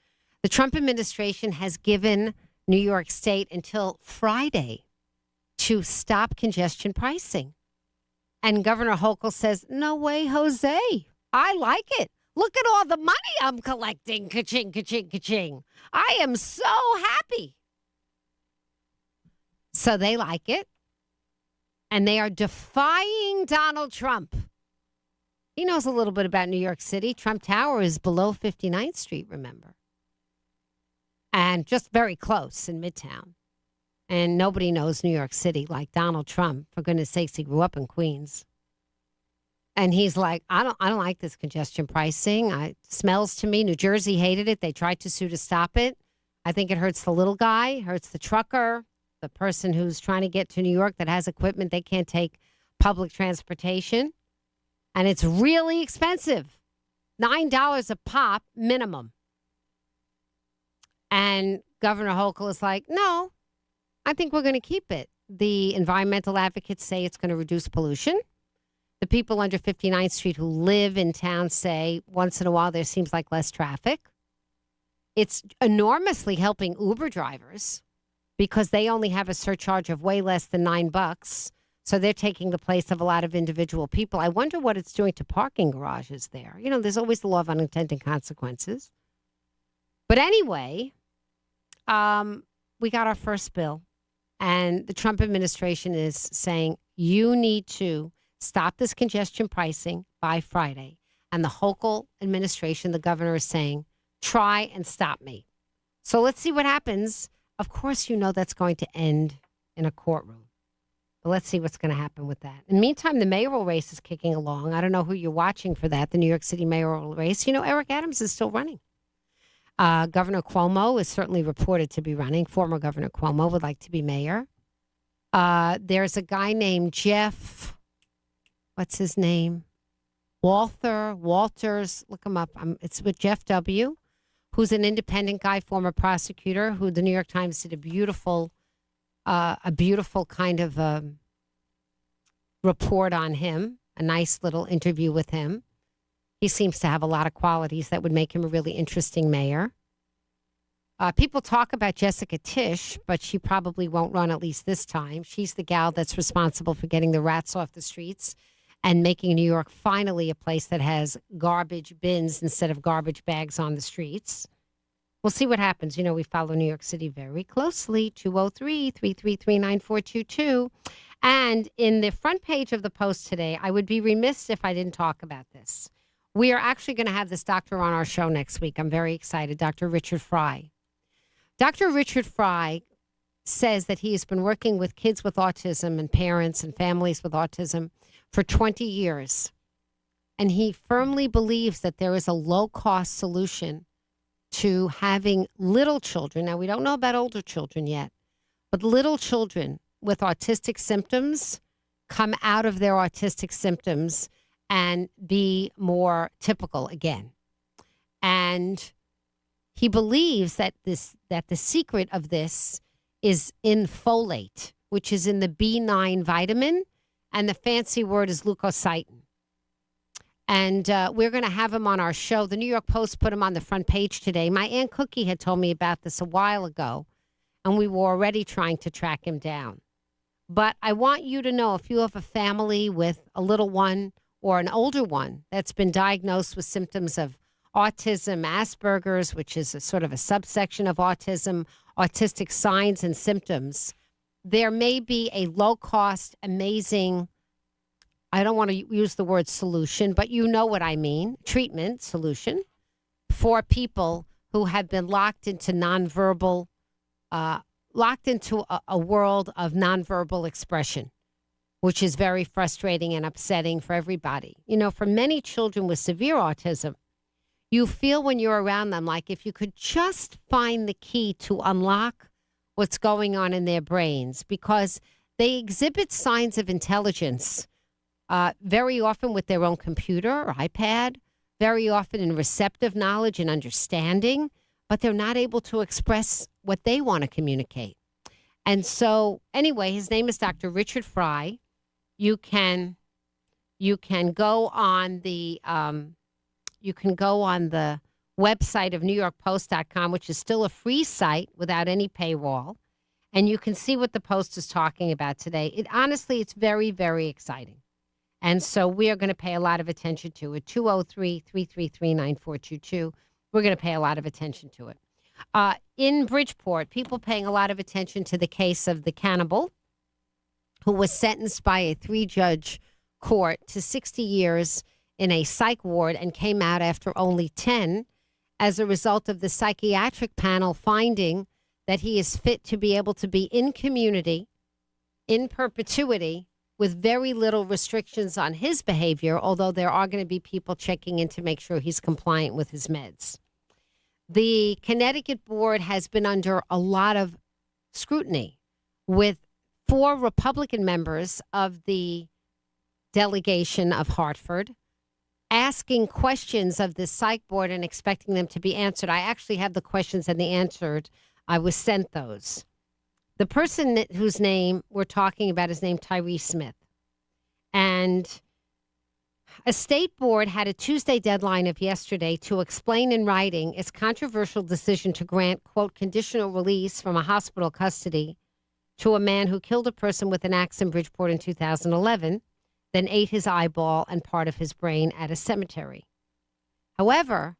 The Trump administration has given New York State until Friday to stop congestion pricing. And Governor Hochul says, no way, Jose. I like it. Look at all the money I'm collecting. Ka-ching, ka-ching, ka-ching. I am so happy. So they like it. And they are defying Donald Trump. He knows a little bit about New York City. Trump Tower is below 59th Street, remember? And just very close in Midtown. And nobody knows New York City like Donald Trump. For goodness sakes, he grew up in Queens. And he's like, I don't like this congestion pricing. It smells to me. New Jersey hated it. They tried to sue to stop it. I think it hurts the little guy, hurts the trucker, the person who's trying to get to New York that has equipment. They can't take public transportation. And it's really expensive. $9 a pop minimum. And Governor Hochul is like, no, I think we're going to keep it. The environmental advocates say it's going to reduce pollution. The people under 59th Street who live in town say once in a while there seems like less traffic. It's enormously helping Uber drivers because they only have a surcharge of way less than $9. So they're taking the place of a lot of individual people. I wonder what it's doing to parking garages there. You know, there's always the law of unintended consequences. But anyway, we got our first bill. And the Trump administration is saying, you need to stop this congestion pricing by Friday. And the Hochul administration, the governor, is saying, try and stop me. So let's see what happens. Of course, you know that's going to end in a courtroom. But let's see what's going to happen with that. In the meantime, the mayoral race is kicking along. I don't know who you're watching for that, the New York City mayoral race. You know, Eric Adams is still running. Governor Cuomo is certainly reported to be running. Former Governor Cuomo would like to be mayor. There's a guy named Jeff, what's his name? Walters, look him up. It's with Jeff W., who's an independent guy, former prosecutor, who the New York Times did a beautiful kind of report on him, a nice little interview with him. He seems to have a lot of qualities that would make him a really interesting mayor. People talk about Jessica Tisch, but she probably won't run, at least this time. She's the gal that's responsible for getting the rats off the streets and making New York finally a place that has garbage bins instead of garbage bags on the streets. We'll see what happens. You know, we follow New York City very closely, 203-333-9422. And in the front page of the Post today, I would be remiss if I didn't talk about this. We are actually going to have this doctor on our show next week. I'm very excited, Dr. Richard Fry. Dr. Richard Fry says that he has been working with kids with autism and parents and families with autism for 20 years. And he firmly believes that there is a low-cost solution to having little children. Now, we don't know about older children yet, but little children with autistic symptoms come out of their autistic symptoms and be more typical again. And he believes that the secret of this is in folate, which is in the B9 vitamin, and the fancy word is leukocytin. And we're going to have him on our show. The New York Post put him on the front page today. My Aunt Cookie had told me about this a while ago, and we were already trying to track him down. But I want you to know, if you have a family with a little one or an older one that's been diagnosed with symptoms of autism, Asperger's, which is a sort of a subsection of autism, autistic signs and symptoms, there may be a low-cost, amazing, I don't want to use the word solution, but you know what I mean, treatment solution for people who have been locked into nonverbal, locked into a world of nonverbal expression, which is very frustrating and upsetting for everybody. You know, for many children with severe autism, you feel when you're around them like if you could just find the key to unlock what's going on in their brains, because they exhibit signs of intelligence very often with their own computer or iPad, very often in receptive knowledge and understanding, but they're not able to express what they want to communicate. And so, anyway, his name is Dr. Richard Fry. You can go on the website of NewYorkPost.com, which is still a free site without any paywall, and you can see what the Post is talking about today. Honestly, it's very, very exciting. And so we are going to pay a lot of attention to it. 203-333-9422. We're going to pay a lot of attention to it. In Bridgeport, people paying a lot of attention to the case of the cannibal who was sentenced by a 3-judge court to 60 years in a psych ward and came out after only 10 as a result of the psychiatric panel finding that he is fit to be able to be in community in perpetuity with very little restrictions on his behavior, although there are going to be people checking in to make sure he's compliant with his meds. The Connecticut board has been under a lot of scrutiny, with 4 Republican members of the delegation of Hartford asking questions of the psych board and expecting them to be answered. I actually have the questions and the answered. I was sent those. The person whose name we're talking about is named Tyree Smith. And a state board had a Tuesday deadline of yesterday to explain in writing its controversial decision to grant, quote, conditional release from a hospital custody to a man who killed a person with an axe in Bridgeport in 2011, then ate his eyeball and part of his brain at a cemetery. However,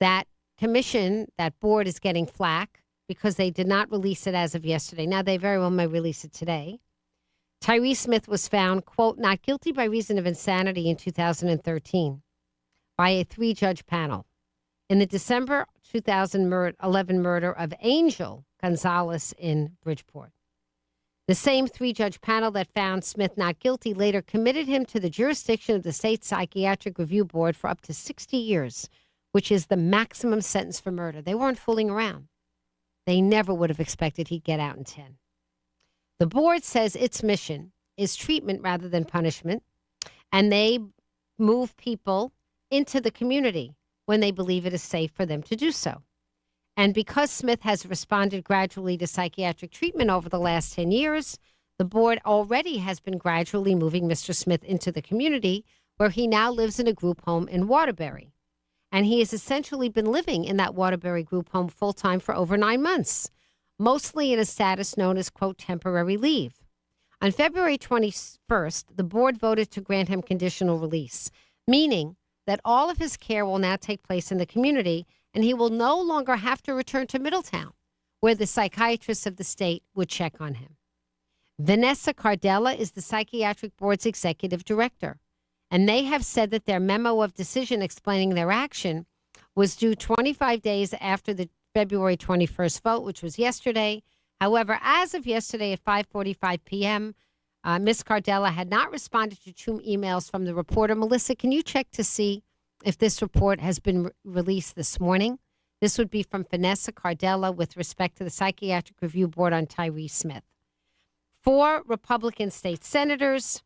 that commission, that board is getting flack because they did not release it as of yesterday. Now, they very well may release it today. Tyree Smith was found, quote, not guilty by reason of insanity in 2013 by a 3-judge panel in the December 2011 murder of Angel Gonzalez in Bridgeport. The same 3-judge panel that found Smith not guilty later committed him to the jurisdiction of the state psychiatric review board for up to 60 years, which is the maximum sentence for murder. They weren't fooling around. They never would have expected he'd get out in 10. The board says its mission is treatment rather than punishment, and they move people into the community when they believe it is safe for them to do so. And because Smith has responded gradually to psychiatric treatment over the last 10 years, the board already has been gradually moving Mr. Smith into the community, where he now lives in a group home in Waterbury. And he has essentially been living in that Waterbury group home full-time for over 9 months, mostly in a status known as, quote, temporary leave. On February 21st, the board voted to grant him conditional release, meaning that all of his care will now take place in the community, and he will no longer have to return to Middletown, where the psychiatrists of the state would check on him. Vanessa Cardella is the psychiatric board's executive director, and they have said that their memo of decision explaining their action was due 25 days after the February 21st vote, which was yesterday. However, as of yesterday at 5:45 p.m., Ms. Cardella had not responded to 2 emails from the reporter. Melissa, can you check to see if this report has been released this morning? This would be from Vanessa Cardella with respect to the Psychiatric Review Board on Tyree Smith. 4 Republican state senators,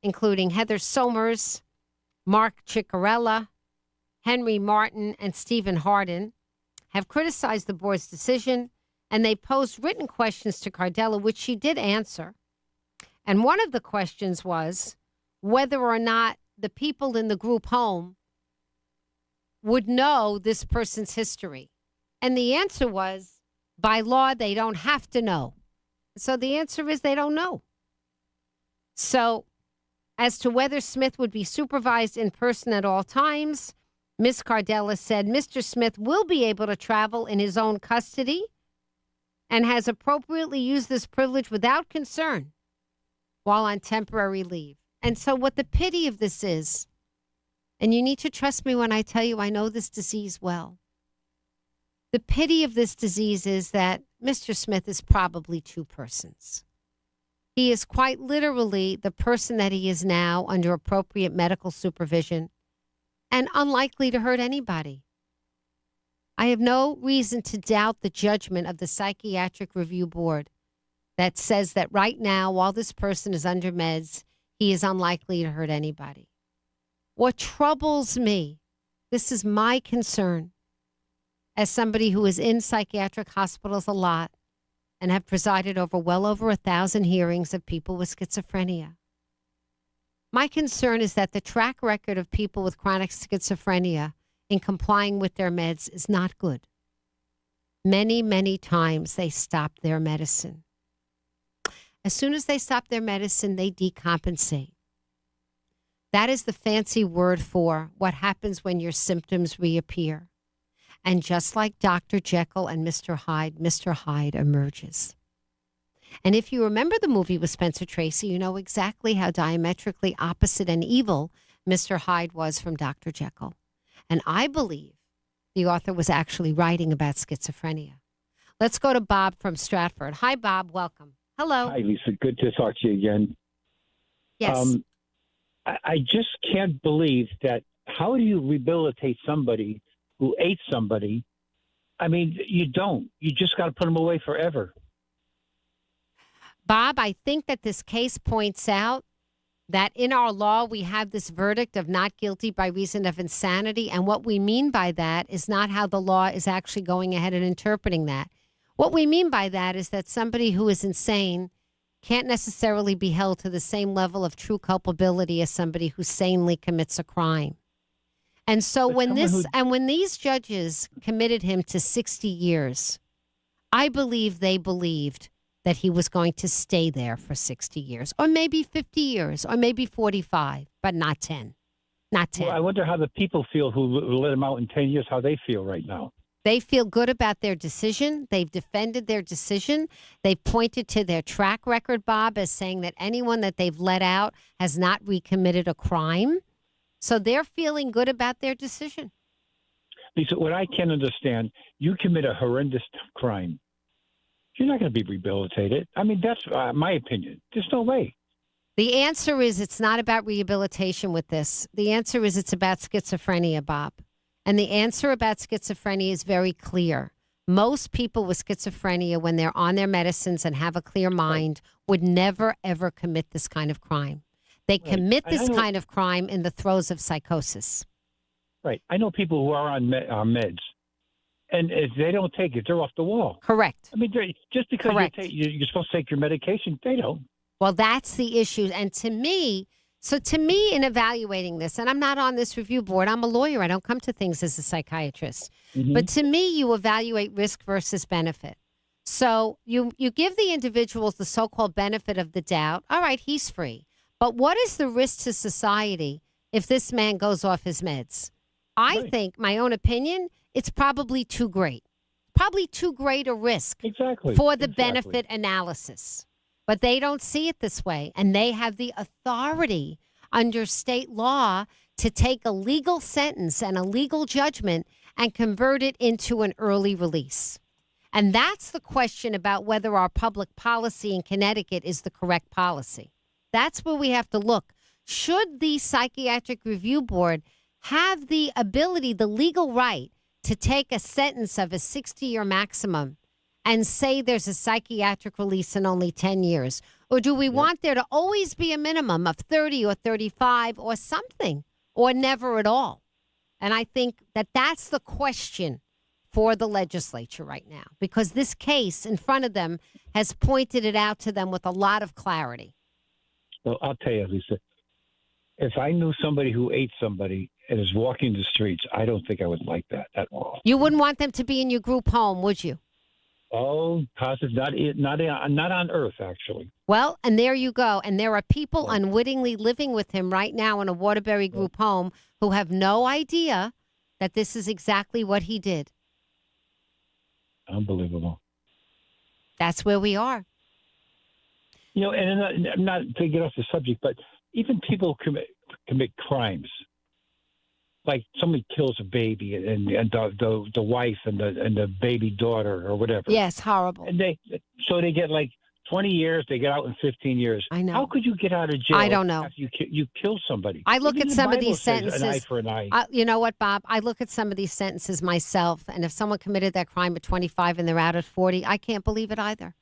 including Heather Somers, Mark Ciccarella, Henry Martin, and Stephen Hardin, have criticized the board's decision, and they posed written questions to Cardella, which she did answer. And one of the questions was whether or not the people in the group home would know this person's history. And the answer was, by law, they don't have to know. So the answer is they don't know. So as to whether Smith would be supervised in person at all times, Ms. Cardella said Mr. Smith will be able to travel in his own custody and has appropriately used this privilege without concern while on temporary leave. And so what the pity of this is, and you need to trust me when I tell you I know this disease well, the pity of this disease is that Mr. Smith is probably 2 persons. He is quite literally the person that he is now under appropriate medical supervision and unlikely to hurt anybody. I have no reason to doubt the judgment of the Psychiatric Review Board that says that right now, while this person is under meds, he is unlikely to hurt anybody. What troubles me, this is my concern, as somebody who is in psychiatric hospitals a lot and have presided over well over 1,000 hearings of people with schizophrenia. My concern is that the track record of people with chronic schizophrenia in complying with their meds is not good. Many, many times they stop their medicine. As soon as they stop their medicine, they decompensate. That is the fancy word for what happens when your symptoms reappear. And just like Dr. Jekyll and Mr. Hyde emerges. And if you remember the movie with Spencer Tracy, you know exactly how diametrically opposite and evil Mr. Hyde was from Dr. Jekyll. And I believe the author was actually writing about schizophrenia. Let's go to Bob from Stratford. Hi, Bob. Welcome. Hello. Hi, Lisa. Good to talk to you again. Yes. I just can't believe that. How do you rehabilitate somebody who ate somebody? I mean, you don't. You just got to put them away forever. Bob, I think that this case points out that in our law, we have this verdict of not guilty by reason of insanity. And what we mean by that is not how the law is actually going ahead and interpreting that. What we mean by that is that somebody who is insane can't necessarily be held to the same level of true culpability as somebody who sanely commits a crime. And so when these judges committed him to 60 years, I believe they believed that he was going to stay there for 60 years, or maybe 50 years, or maybe 45, but not 10. Not 10. Well, I wonder how the people feel who let him out in 10 years, how they feel right now. They feel good about their decision. They've defended their decision. They've pointed to their track record, Bob, as saying that anyone that they've let out has not recommitted a crime. So they're feeling good about their decision. Lisa, what I can understand, you commit a horrendous crime. You're not going to be rehabilitated. I mean, that's my opinion. There's no way. The answer is it's not about rehabilitation with this. The answer is it's about schizophrenia, Bob. And the answer about schizophrenia is very clear. Most people with schizophrenia, when they're on their medicines and have a clear mind, would never, ever commit this kind of crime. They commit this kind of crime in the throes of psychosis. Right. I know people who are on meds, and if they don't take it, they're off the wall. Correct. I mean, just because you're supposed to take your medication, they don't. Well, that's the issue. And to me, in evaluating this, and I'm not on this review board, I'm a lawyer. I don't come to things as a psychiatrist. Mm-hmm. But to me, you evaluate risk versus benefit. So you give the individuals the so-called benefit of the doubt. All right, he's free. But what is the risk to society if this man goes off his meds? I think, my own opinion, it's probably too great. Probably too great a risk for the benefit analysis. But they don't see it this way. And they have the authority under state law to take a legal sentence and a legal judgment and convert it into an early release. And that's the question about whether our public policy in Connecticut is the correct policy. That's where we have to look. Should the Psychiatric Review Board have the ability, the legal right, to take a sentence of a 60-year maximum and say there's a psychiatric release in only 10 years? Or do we want there to always be a minimum of 30 or 35 or something, or never at all? And I think that that's the question for the legislature right now, because this case in front of them has pointed it out to them with a lot of clarity. Well, I'll tell you, Lisa, if I knew somebody who ate somebody and is walking the streets, I don't think I would like that at all. You wouldn't want them to be in your group home, would you? Oh, positive, not on Earth, actually. Well, and there you go. And there are people unwittingly living with him right now in a Waterbury group home who have no idea that this is exactly what he did. Unbelievable. That's where we are. You know, and I'm not to get off the subject, but even people commit crimes. Like somebody kills a baby and the wife and the baby daughter or whatever. Yes, horrible. And they get like 20 years, they get out in 15 years. I know. How could you get out of jail? I don't know. After you kill somebody? I look Even at the some of Bible these says sentences. An eye for an eye. You know what, Bob? I look at some of these sentences myself, and if someone committed that crime at 25 and they're out at 40, I can't believe it either.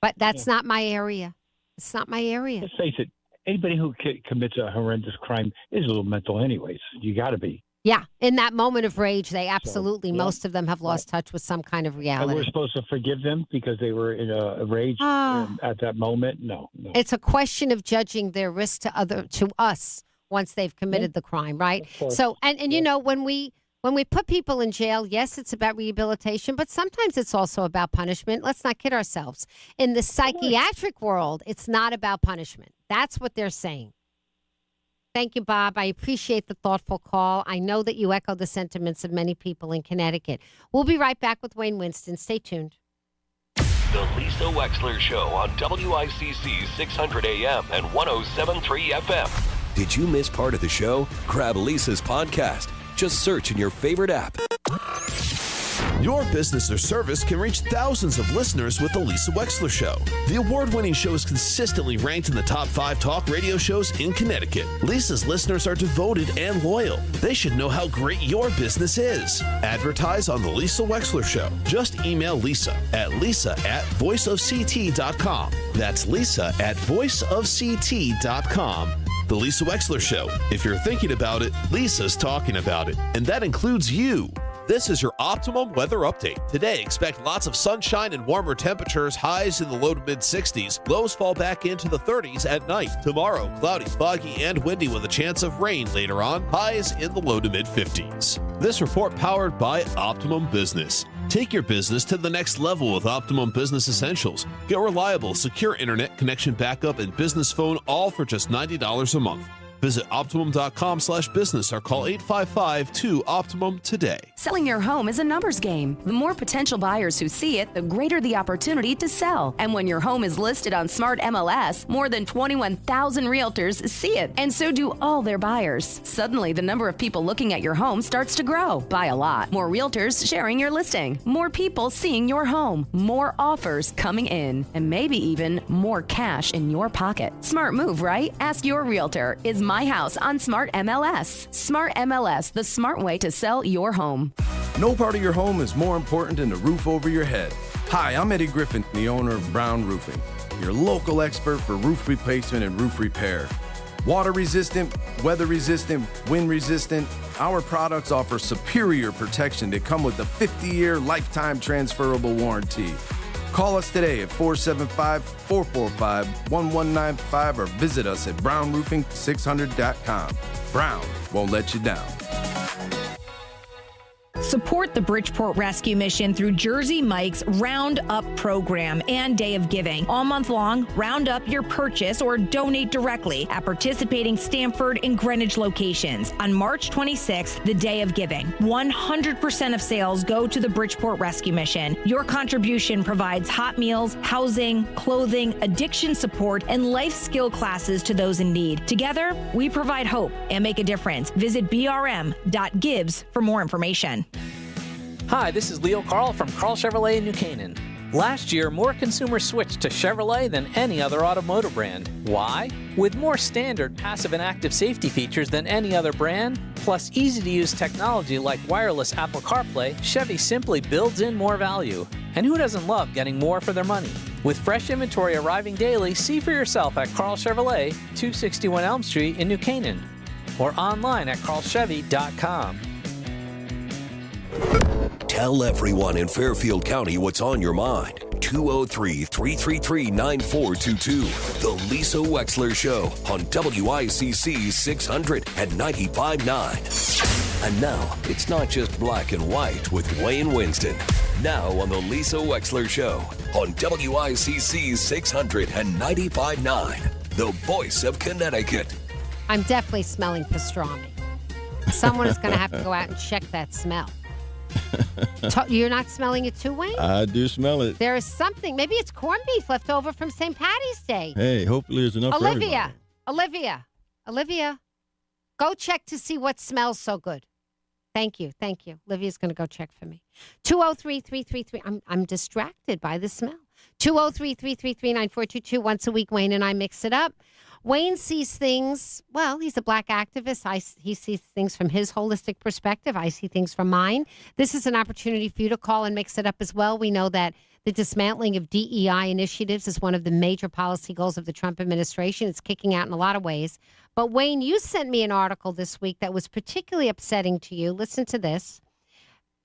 But that's not my area. It's not my area. Let's face it. Anybody who commits a horrendous crime is a little mental anyways. You got to be. Yeah. In that moment of rage, they absolutely, most of them have lost touch with some kind of reality. And we're supposed to forgive them because they were in a rage at that moment? No. It's a question of judging their risk to us once they've committed the crime, right? So, and you know, when we put people in jail, yes, it's about rehabilitation, but sometimes it's also about punishment. Let's not kid ourselves. In the psychiatric world, it's not about punishment. That's what they're saying. Thank you, Bob. I appreciate the thoughtful call. I know that you echo the sentiments of many people in Connecticut. We'll be right back with Wayne Winston. Stay tuned. The Lisa Wexler Show on WICC 600 AM and 107.3 FM. Did you miss part of the show? Grab Lisa's podcast. Just search in your favorite app. Your business or service can reach thousands of listeners with The Lisa Wexler Show. The award-winning show is consistently ranked in the top 5 talk radio shows in Connecticut. Lisa's listeners are devoted and loyal. They should know how great your business is. Advertise on The Lisa Wexler Show. Just email Lisa at voiceofct.com. That's Lisa at voiceofct.com. The Lisa Wexler Show. If you're thinking about it, Lisa's talking about it. And that includes you. This is your optimum weather update. Today, expect lots of sunshine and warmer temperatures, highs in the low to mid 60s. Lows fall back into the 30s at night. Tomorrow, cloudy, foggy, and windy with a chance of rain later on. Highs in the low to mid 50s. This report powered by Optimum Business. Take your business to the next level with Optimum Business Essentials. Get reliable, secure internet connection backup and business phone all for just $90 a month. Visit Optimum.com/business or call 855-2-OPTIMUM today. Selling your home is a numbers game. The more potential buyers who see it, the greater the opportunity to sell. And when your home is listed on Smart MLS, more than 21,000 realtors see it, and so do all their buyers. Suddenly, the number of people looking at your home starts to grow by a lot. More realtors sharing your listing, more people seeing your home, more offers coming in, and maybe even more cash in your pocket. Smart move, right? Ask your realtor. Is my house on Smart MLS? Smart MLS, the smart way to sell your home. No part of your home is more important than the roof over your head. Hi, I'm Eddie Griffin, the owner of Brown Roofing, your local expert for roof replacement and roof repair. Water resistant, weather resistant, wind resistant, our products offer superior protection that come with a 50-year lifetime transferable warranty. Call us today at 475-445-1195 or visit us at brownroofing600.com. Brown won't let you down. Support the Bridgeport Rescue Mission through Jersey Mike's Round Up program and Day of Giving. All month long, round up your purchase or donate directly at participating Stamford and Greenwich locations. On March 26th, the Day of Giving, 100% of sales go to the Bridgeport Rescue Mission. Your contribution provides hot meals, housing, clothing, addiction support, and life skill classes to those in need. Together, we provide hope and make a difference. Visit brm.gives for more information. Hi, this is Leo Carl from Carl Chevrolet in New Canaan. Last year, more consumers switched to Chevrolet than any other automotive brand. Why? With more standard passive and active safety features than any other brand, plus easy-to-use technology like wireless Apple CarPlay, Chevy simply builds in more value. And who doesn't love getting more for their money? With fresh inventory arriving daily, see for yourself at Carl Chevrolet, 261 Elm Street in New Canaan, or online at carlchevy.com. Tell everyone in Fairfield County what's on your mind. 203-333-9422. The Lisa Wexler Show on WICC 600 and 95.9. And now, it's not just black and white with Wayne Winston. Now on the Lisa Wexler Show on WICC 600 and 95.9. The voice of Connecticut. I'm definitely smelling pastrami. Someone is going to have to go out and check that smell. You're not smelling it too, Wayne? I do smell it. There is something. Maybe it's corned beef left over from St. Patty's Day. Hey, hopefully there's enough for everybody. Olivia, go check to see what smells so good. Thank you. Olivia's going to go check for me. 203-333. I'm distracted by the smell. 203-333-9422. Once a week, Wayne and I mix it up. Wayne sees things, well, he's a black activist. He sees things from his holistic perspective. I see things from mine. This is an opportunity for you to call and mix it up as well. We know that the dismantling of DEI initiatives is one of the major policy goals of the Trump administration. It's kicking out in a lot of ways. But Wayne, you sent me an article this week that was particularly upsetting to you. Listen to this.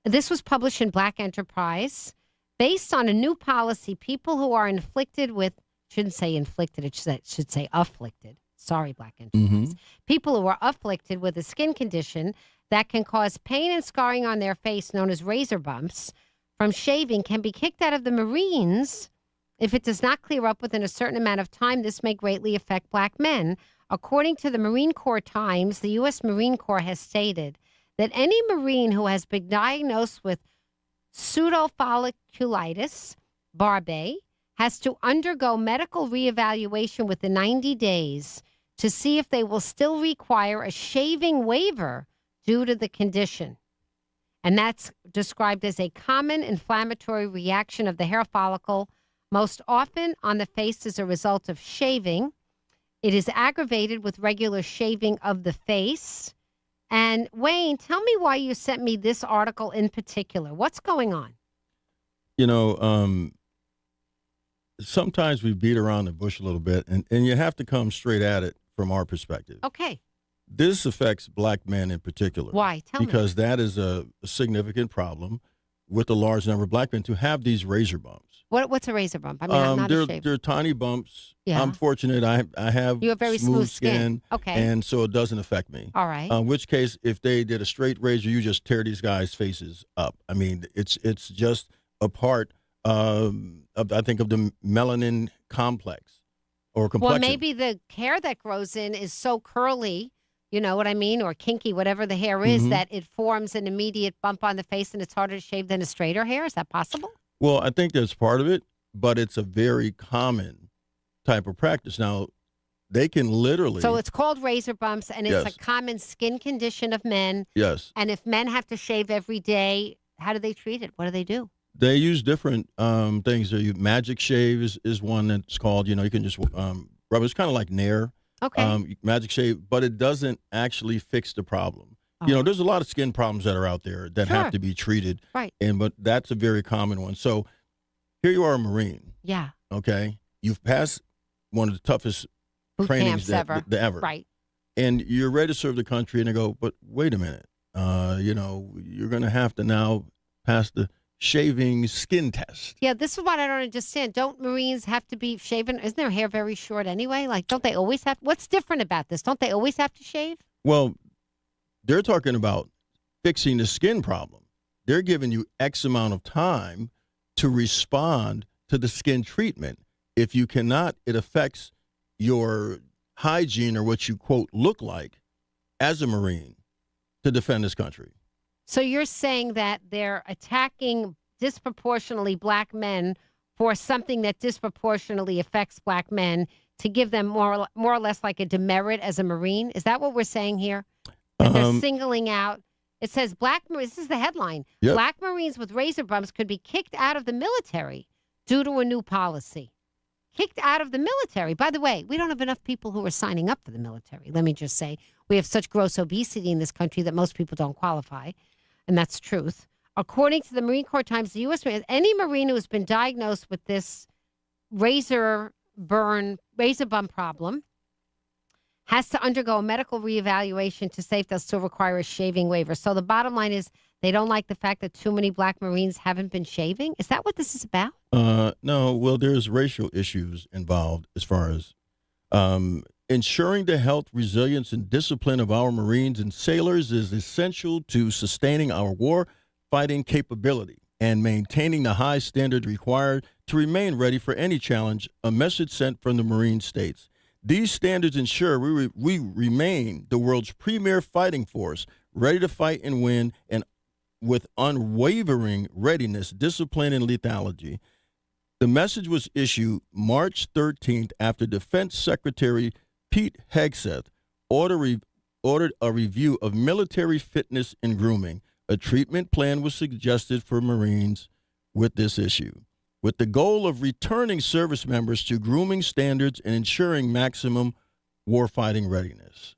This was published in Black Enterprise. Based on a new policy, people who are inflicted with shouldn't say inflicted, it should say afflicted. Sorry, Black Enterprise. People who are afflicted with a skin condition that can cause pain and scarring on their face, known as razor bumps, from shaving can be kicked out of the Marines if it does not clear up within a certain amount of time. This may greatly affect black men. According to the Marine Corps Times, the U.S. Marine Corps has stated that any Marine who has been diagnosed with pseudofolliculitis barbae has to undergo medical reevaluation within 90 days to see if they will still require a shaving waiver due to the condition. And that's described as a common inflammatory reaction of the hair follicle, most often on the face as a result of shaving. It is aggravated with regular shaving of the face. And Wayne, tell me why you sent me this article in particular. What's going on? Sometimes we beat around the bush a little bit, and you have to come straight at it from our perspective. Okay. This affects black men in particular. Why? Tell me. Because that is a significant problem with a large number of black men to have these razor bumps. What's a razor bump? I mean, I'm not a shaver. They're tiny bumps. Yeah. I'm fortunate. I have you have very smooth skin. Okay. And so it doesn't affect me. All right. In which case, if they did a straight razor, you just tear these guys' faces up. I mean, it's just a part of I think of the melanin complex or complexion. Well, maybe the hair that grows in is so curly, you know what I mean, or kinky, whatever the hair is, that it forms an immediate bump on the face and it's harder to shave than a straighter hair. Is that possible? Well, I think that's part of it, but it's a very common type of practice. Now, they can literally... So it's called razor bumps, and it's a common skin condition of men. Yes. And if men have to shave every day, how do they treat it? What do they do? They use different things. Magic shave is one that's called, you can just rub it. It's kind of like Nair. Okay. Magic shave, but it doesn't actually fix the problem. There's a lot of skin problems that are out there that have to be treated. Right. But that's a very common one. So here you are, a Marine. Yeah. Okay. You've passed one of the toughest boot trainings ever. ever. Right. And you're ready to serve the country, and they go, but wait a minute. You're going to have to now pass the shaving skin test. Yeah, this is what I don't understand. Don't Marines have to be shaven? Isn't their hair very short anyway? Like, don't they always have? What's different about this? Don't they always have to shave? Well, they're talking about fixing the skin problem. They're giving you X amount of time to respond to the skin treatment. If you cannot, it affects your hygiene or what you, quote, look like as a Marine to defend this country. So you're saying that they're attacking disproportionately black men for something that disproportionately affects black men to give them more or less like a demerit as a Marine? Is that what we're saying here? That they're singling out. It says this is the headline. Yep. Black Marines with razor bumps could be kicked out of the military due to a new policy. Kicked out of the military. By the way, we don't have enough people who are signing up for the military. Let me just say, we have such gross obesity in this country that most people don't qualify. And that's truth. According to the Marine Corps Times, the U.S. Marine, any Marine who has been diagnosed with this razor bump problem has to undergo a medical reevaluation to see if they'll still require a shaving waiver. So the bottom line is they don't like the fact that too many black Marines haven't been shaving? Is that what this is about? No. Well, there's racial issues involved as far as ensuring the health, resilience, and discipline of our Marines and sailors is essential to sustaining our war-fighting capability and maintaining the high standard required to remain ready for any challenge, a message sent from the Marine states. These standards ensure we remain the world's premier fighting force, ready to fight and win, and with unwavering readiness, discipline, and lethality. The message was issued March 13th after Defense Secretary Pete Hegseth ordered a review of military fitness and grooming. A treatment plan was suggested for Marines with this issue, with the goal of returning service members to grooming standards and ensuring maximum warfighting readiness.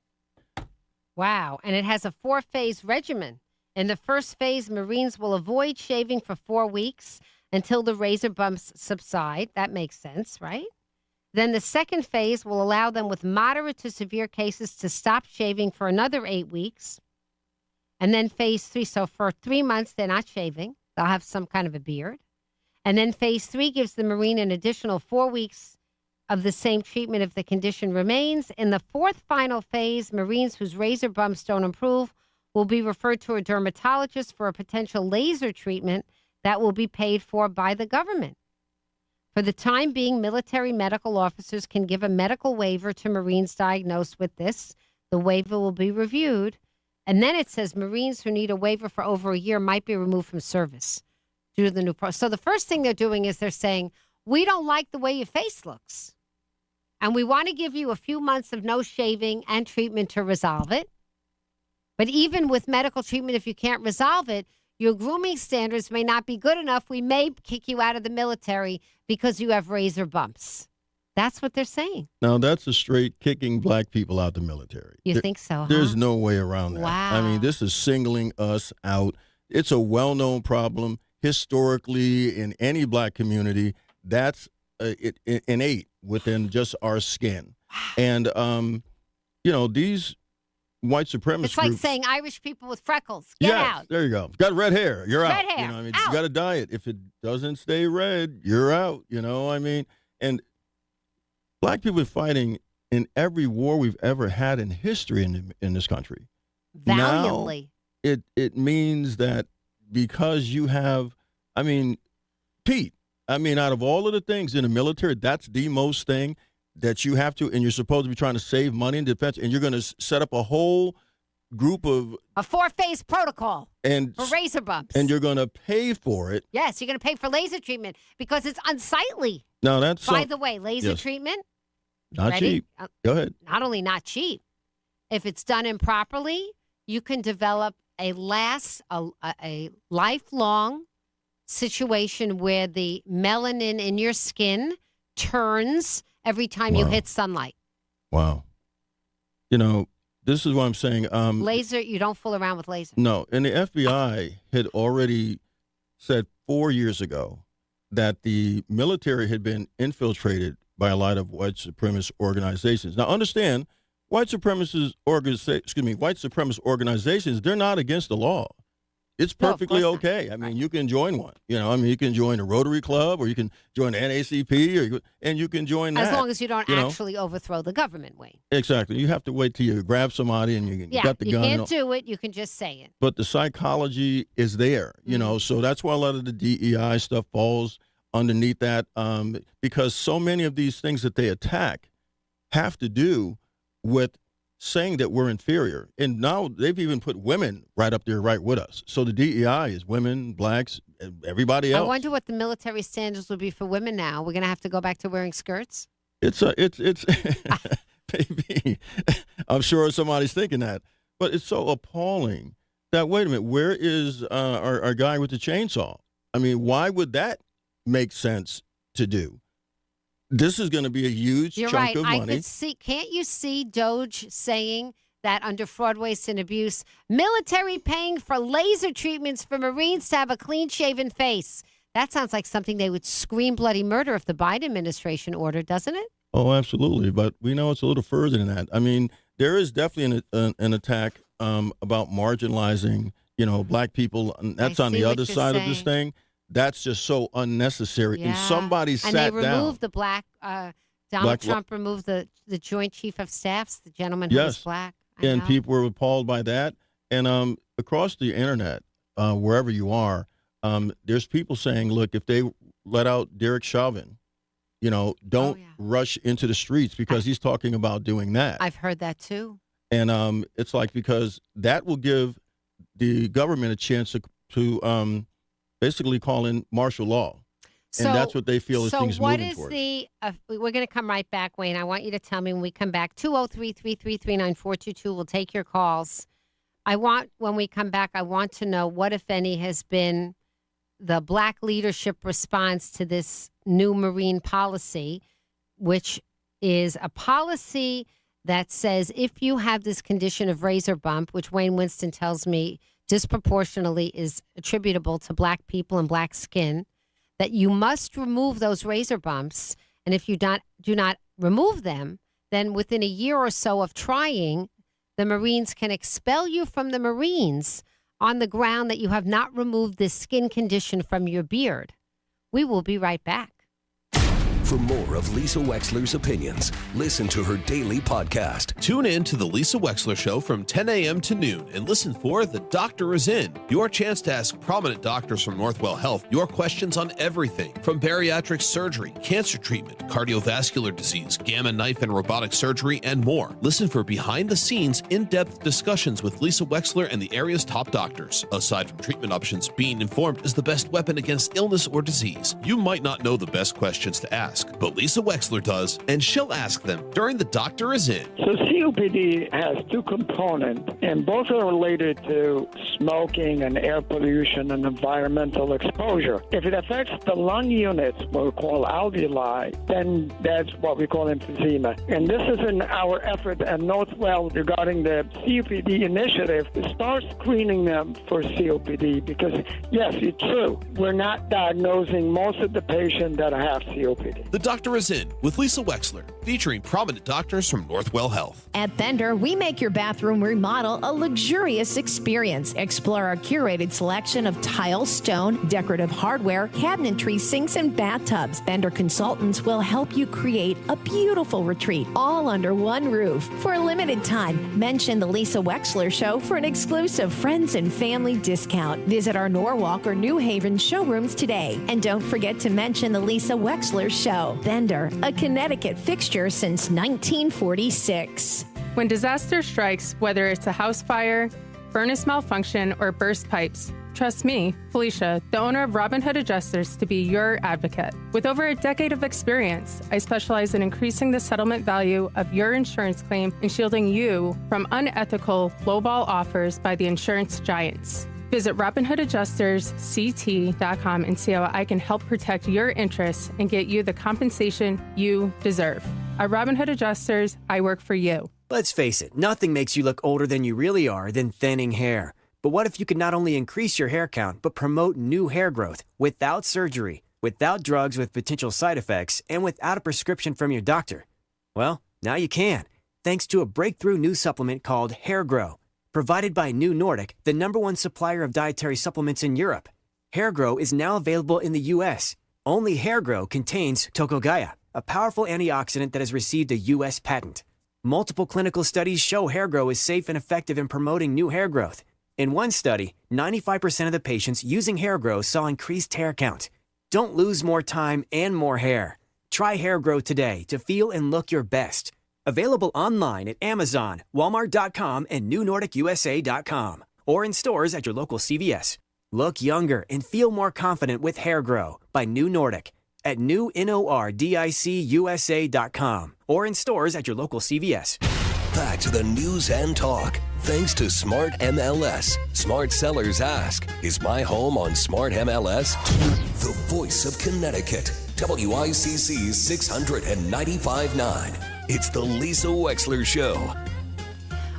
Wow. And it has a 4-phase regimen. In the first phase, Marines will avoid shaving for 4 weeks until the razor bumps subside. That makes sense, right? Then the second phase will allow them with moderate to severe cases to stop shaving for another 8 weeks. And then phase 3, so for 3 months, they're not shaving. They'll have some kind of a beard. And then phase 3 gives the Marine an additional 4 weeks of the same treatment if the condition remains. In the fourth final phase, Marines whose razor bumps don't improve will be referred to a dermatologist for a potential laser treatment that will be paid for by the government. For the time being, military medical officers can give a medical waiver to Marines diagnosed with this. The waiver will be reviewed. And then it says Marines who need a waiver for over a year might be removed from service due to the new process. So the first thing they're doing is they're saying, we don't like the way your face looks. And we want to give you a few months of no shaving and treatment to resolve it. But even with medical treatment, if you can't resolve it, your grooming standards may not be good enough. We may kick you out of the military because you have razor bumps. That's what they're saying. Now, that's a straight kicking black people out the military. You think so, huh? There's no way around that. Wow. I mean, this is singling us out. It's a well-known problem historically in any black community. That's innate within just our skin. And, these white supremacist It's like groups, saying Irish people with freckles. Get out. there you go. Got red hair. You're Red out. hair. You Out. got to dye it. If it doesn't stay red, you're out. And black people are fighting in every war we've ever had in history in this country. Valiantly. Now, it means that because you have, Pete, out of all of the things in the military, that's the most thing that you have to, and you're supposed to be trying to save money in defense, and you're going to set up a whole group of A 4-phase protocol and for razor bumps. and you're going to pay for it. Yes, you're going to pay for laser treatment because it's unsightly. Now that's By the way, laser yes. treatment, not ready? cheap. Go ahead. Not only not cheap, if it's done improperly, you can develop a lifelong situation where the melanin in your skin turns every time you hit sunlight. Wow. This is what I'm saying. Laser, you don't fool around with laser. No, and the FBI had already said 4 years ago that the military had been infiltrated by a lot of white supremacist organizations. Now, understand, white supremacist organizations, they're not against the law. It's perfectly okay. You can join one. You can join a Rotary Club, or you can join the NACP, and you can join that. As long as you don't actually overthrow the government, Wayne. Exactly. You have to wait till you grab somebody and you got the gun. You can't do it. You can just say it. But the psychology is there, so that's why a lot of the DEI stuff falls underneath that, because so many of these things that they attack have to do with saying that we're inferior. And now they've even put women right up there right with us. So the DEI is women, blacks, everybody else. I wonder what the military standards would be for women now. We're going to have to go back to wearing skirts? It's maybe. I'm sure somebody's thinking that. But it's so appalling that, wait a minute, where is our guy with the chainsaw? Why would that make sense to do? This is going to be a huge chunk of money. Can't you see Doge saying that under fraud, waste, and abuse, military paying for laser treatments for Marines to have a clean-shaven face? That sounds like something they would scream bloody murder if the Biden administration ordered, doesn't it? Oh, absolutely. But we know it's a little further than that. There is definitely an attack about marginalizing, black people. And that's on the other side of this thing. That's just so unnecessary. Yeah. And somebody sat down. And they removed the black. Donald Trump removed the Joint Chief of Staffs, the gentleman who was black. And people were appalled by that. And across the internet, wherever you are, there's people saying, look, if they let out Derek Chauvin, don't rush into the streets because he's talking about doing that. I've heard that too. And it's like, because that will give the government a chance to basically call in martial law. And that's what they feel is things moving towards. We're going to come right back, Wayne. I want you to tell me when we come back. 203-333-9422. We'll take your calls. When we come back, I want to know what, if any, has been the black leadership response to this new Marine policy, which is a policy that says if you have this condition of razor bump, which Wayne Winston tells me disproportionately is attributable to black people and black skin, that you must remove those razor bumps. And if you do not remove them, then within a year or so of trying, the Marines can expel you from the Marines on the ground that you have not removed this skin condition from your beard. We will be right back. For more of Lisa Wexler's opinions, listen to her daily podcast. Tune in to The Lisa Wexler Show from 10 a.m. to noon and listen for The Doctor is In, your chance to ask prominent doctors from Northwell Health your questions on everything from bariatric surgery, cancer treatment, cardiovascular disease, gamma knife and robotic surgery, and more. Listen for behind-the-scenes, in-depth discussions with Lisa Wexler and the area's top doctors. Aside from treatment options, being informed is the best weapon against illness or disease. You might not know the best questions to ask, ask, but Lisa Wexler does, and she'll ask them during The Doctor Is In. So COPD has two components, and both are related to smoking and air pollution and environmental exposure. If it affects the lung units, what we call alveoli, then that's what we call emphysema. And this is in our effort at Northwell regarding the COPD initiative to start screening them for COPD because, yes, it's true. We're not diagnosing most of the patients that have COPD. The Doctor Is In with Lisa Wexler, featuring prominent doctors from Northwell Health. At Bender, we make your bathroom remodel a luxurious experience. Explore our curated selection of tile, stone, decorative hardware, cabinetry, sinks, and bathtubs. Bender consultants will help you create a beautiful retreat all under one roof. For a limited time, mention the Lisa Wexler Show for an exclusive friends and family discount. Visit our Norwalk or New Haven showrooms today. And don't forget to mention the Lisa Wexler Show. Bender, a Connecticut fixture since 1946. When disaster strikes, whether it's a house fire, furnace malfunction, or burst pipes, trust me, Felicia, the owner of Robin Hood Adjusters, to be your advocate. With over a decade of experience, I specialize in increasing the settlement value of your insurance claim and shielding you from unethical lowball offers by the insurance giants. Visit RobinHoodAdjustersCT.com and see how I can help protect your interests and get you the compensation you deserve. At Robin Hood Adjusters, I work for you. Let's face it, nothing makes you look older than you really are than thinning hair. But what if you could not only increase your hair count, but promote new hair growth without surgery, without drugs with potential side effects, and without a prescription from your doctor? Well, now you can, thanks to a breakthrough new supplement called Hair Grow, provided by New Nordic, the #1 supplier of dietary supplements in Europe. Hair Grow is now available in the U.S. Only Hair Grow contains Tocogaya, a powerful antioxidant that has received a U.S. patent. Multiple clinical studies show Hair Grow is safe and effective in promoting new hair growth. In one study, 95% of the patients using Hair Grow saw increased hair count. Don't lose more time and more hair. Try Hair Grow today to feel and look your best. Available online at Amazon, Walmart.com, and NewNordicUSA.com, or in stores at your local CVS. Look younger and feel more confident with Hair Grow by New Nordic at NewNordicUSA.com, or in stores at your local CVS. Back to the news and talk. Thanks to Smart MLS. Smart sellers ask, is my home on Smart MLS? The voice of Connecticut. WICC 695.9. It's the Lisa Wexler Show.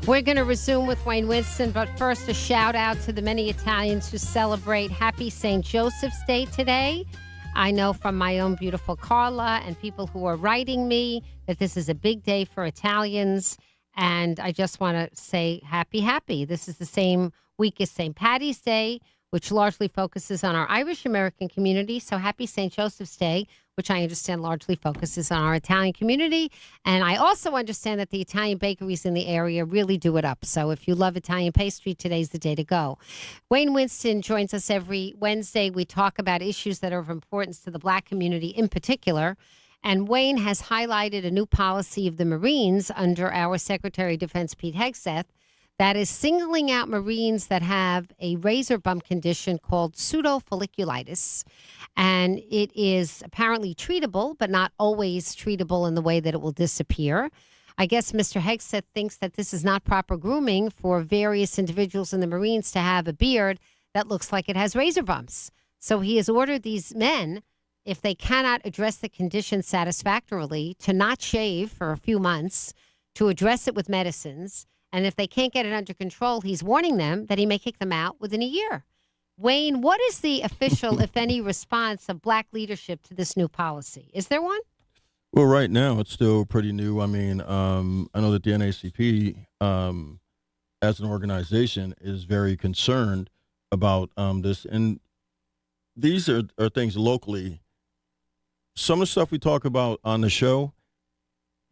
We're going to resume with Wayne Winston, but first a shout out to the many Italians who celebrate Happy St. Joseph's Day today. I know from my own beautiful Carla and people who are writing me that this is a big day for Italians. And I just want to say happy. This is the same week as St. Paddy's Day, which largely focuses on our Irish American community. So happy St. Joseph's Day, which I understand largely focuses on our Italian community. And I also understand that the Italian bakeries in the area really do it up. So if you love Italian pastry, today's the day to go. Wayne Winston joins us every Wednesday. We talk about issues that are of importance to the Black community in particular. And Wayne has highlighted a new policy of the Marines under our Secretary of Defense, Pete Hegseth, that is singling out Marines that have a razor bump condition called pseudofolliculitis. And it is apparently treatable, but not always treatable in the way that it will disappear. I guess Mr. Hegseth thinks that this is not proper grooming for various individuals in the Marines to have a beard that looks like it has razor bumps. So he has ordered these men, if they cannot address the condition satisfactorily, to not shave for a few months, to address it with medicines. And if they can't get it under control, he's warning them that he may kick them out within a year. Wayne, what is the official, if any, response of Black leadership to this new policy? Is there one? Well, right now it's still pretty new. I mean, I know that the NAACP, as an organization, is very concerned about this. And these are things locally. Some of the stuff we talk about on the show,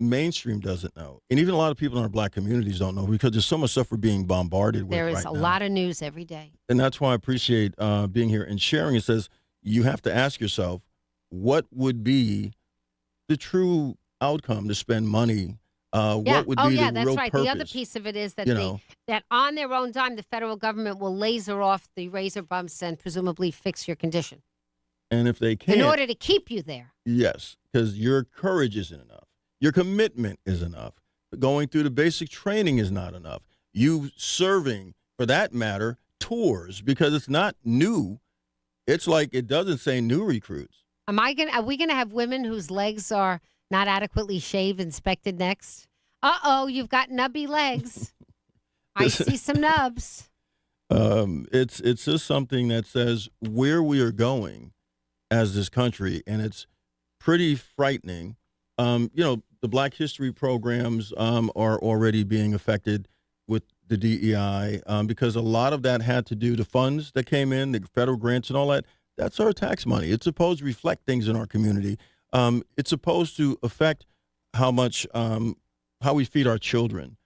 mainstream doesn't know. And even a lot of people in our Black communities don't know because there's so much stuff we're being bombarded with. There is right a now. lot of news every day. And that's why I appreciate being here and sharing. It says you have to ask yourself, what would be the true outcome to spend money? What would be the that's real right. purpose? The other piece of it is that that on their own dime, the federal government will laser off the razor bumps and presumably fix your condition. And if they can't, in order to keep you there. yes, because your courage isn't enough. Your commitment is enough. Going through the basic training is not enough. You serving, for that matter, tours, because it's not new. It's like it doesn't say new recruits. Are we gonna have women whose legs are not adequately shaved inspected next? You've got nubby legs. I see some nubs. It's just something that says where we are going as this country, and it's pretty frightening. The Black History programs are already being affected with the DEI because a lot of that had to do the funds that came in, the federal grants and all that. That's our tax money. It's supposed to reflect things in our community. It's supposed to affect how we feed our children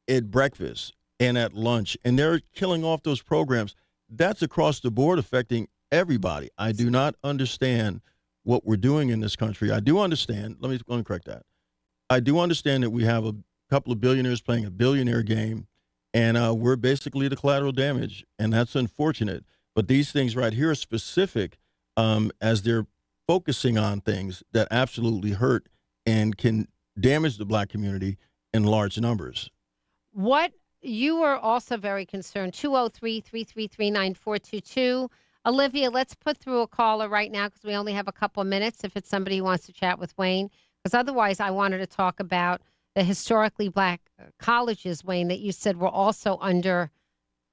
at breakfast and at lunch, and they're killing off those programs. That's across the board affecting everybody. I do not understand what we're doing in this country. I do understand. Let me correct that. I do understand that we have a couple of billionaires playing a billionaire game, and we're basically the collateral damage, and that's unfortunate. But these things right here are specific as they're focusing on things that absolutely hurt and can damage the Black community in large numbers. What you are also very concerned, 203-333-9422. Olivia, let's put through a caller right now because we only have a couple of minutes if it's somebody who wants to chat with Wayne. Because otherwise, I wanted to talk about the historically Black colleges, Wayne, that you said were also under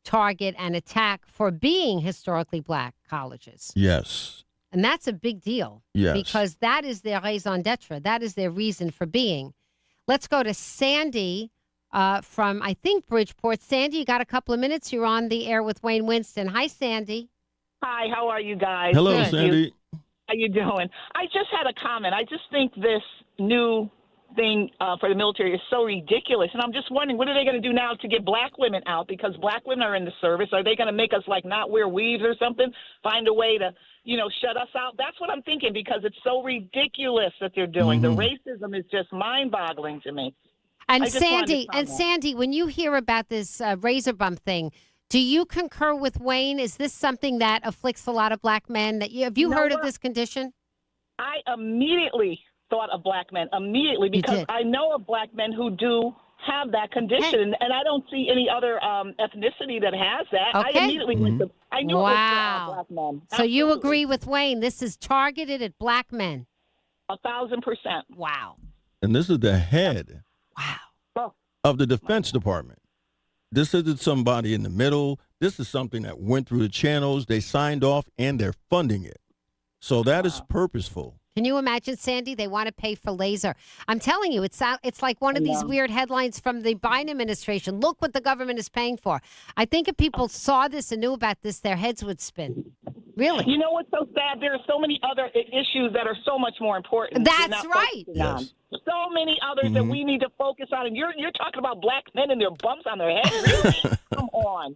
target and attack for being historically Black colleges. Yes. And that's a big deal. Yes. Because that is their raison d'etre. That is their reason for being. Let's go to Sandy from, I think, Bridgeport. Sandy, you got a couple of minutes. You're on the air with Wayne Winston. Hi, Sandy. Hi, how are you guys? Hello, Good. Sandy. How you doing? I just had a comment. I just think this new thing for the military is so ridiculous. And I'm just wondering, what are they going to do now to get Black women out? Because Black women are in the service. Are they going to make us, not wear weaves or something? Find a way to, shut us out? That's what I'm thinking, because it's so ridiculous that they're doing. Mm-hmm. The racism is just mind-boggling to me. And Sandy, when you hear about this razor bump thing, do you concur with Wayne? Is this something that afflicts a lot of Black men? Have you heard of this condition? I immediately thought of Black men, because I know of Black men who do have that condition, and I don't see any other ethnicity that has that. Okay. I immediately went to, I knew it was Black men. So you agree with Wayne? This is targeted at Black men. 1,000%. Wow. And this is the head of the Defense Department. This isn't somebody in the middle. This is something that went through the channels. They signed off, and they're funding it. So that is purposeful. Can you imagine, Sandy? They want to pay for laser. I'm telling you, it's like one of these weird headlines from the Biden administration. Look what the government is paying for. I think if people saw this and knew about this, their heads would spin. Really? You know what's so sad? There are so many other issues that are so much more important. That's right. Yes. So many others that we need to focus on. And you're talking about Black men and their bumps on their head? Really? Come on.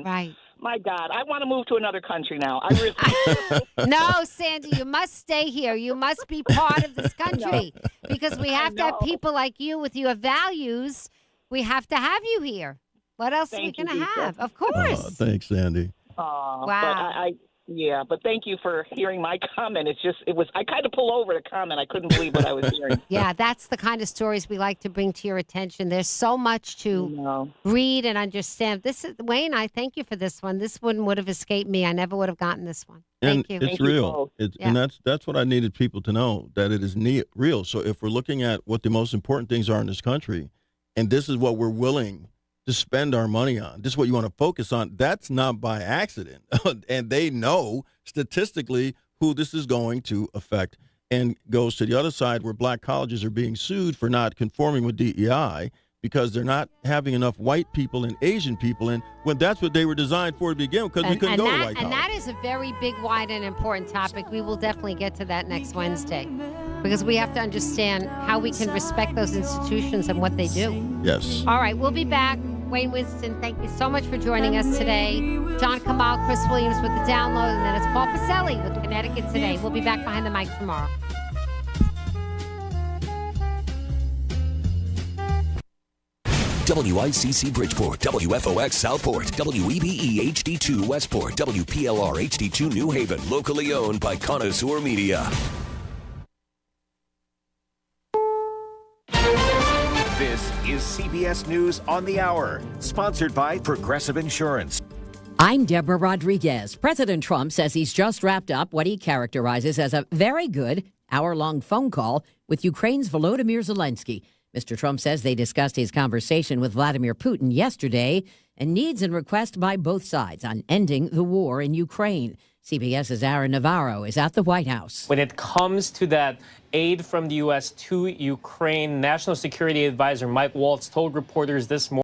Right. My God, I want to move to another country now. I really No, Sandy, you must stay here. You must be part of this country because we have to have people like you with your values. We have to have you here. What else are we going to have? Of course. Thanks, Sandy. Wow. But thank you for hearing my comment. I kind of pulled over to comment. I couldn't believe what I was hearing. Yeah, that's the kind of stories we like to bring to your attention. There's so much to read and understand. Wayne, I thank you for this one. This one would have escaped me. I never would have gotten this one. Thank you. It's real. And that's what I needed people to know, that it is real. So if we're looking at what the most important things are in this country, and this is what we're willing to spend our money on, this is what you want to focus on, that's not by accident. And they know statistically who this is going to affect, and goes to the other side where Black colleges are being sued for not conforming with DEI because they're not having enough white people and Asian people in, when that's what they were designed for to begin with, because we couldn't go to white colleges. And that is a very big, wide, and important topic. We will definitely get to that next Wednesday because we have to understand how we can respect those institutions and what they do. Yes. All right, we'll be back. Wayne Winston, thank you so much for joining us today. John Kamal, Chris Williams with the download, and then it's Paul Pacelli with Connecticut Today. We'll be back behind the mic tomorrow. WICC Bridgeport, WFOX Southport, WEBE HD2 Westport, WPLR HD2 New Haven, locally owned by Connoisseur Media. This is CBS News on the Hour, sponsored by Progressive Insurance. I'm Deborah Rodriguez. President Trump says he's just wrapped up what he characterizes as a very good hour-long phone call with Ukraine's Volodymyr Zelensky. Mr. Trump says they discussed his conversation with Vladimir Putin yesterday and needs and requests by both sides on ending the war in Ukraine. CBS's Aaron Navarro is at the White House. When it comes to that aid from the U.S. to Ukraine, National Security Advisor Mike Waltz told reporters this morning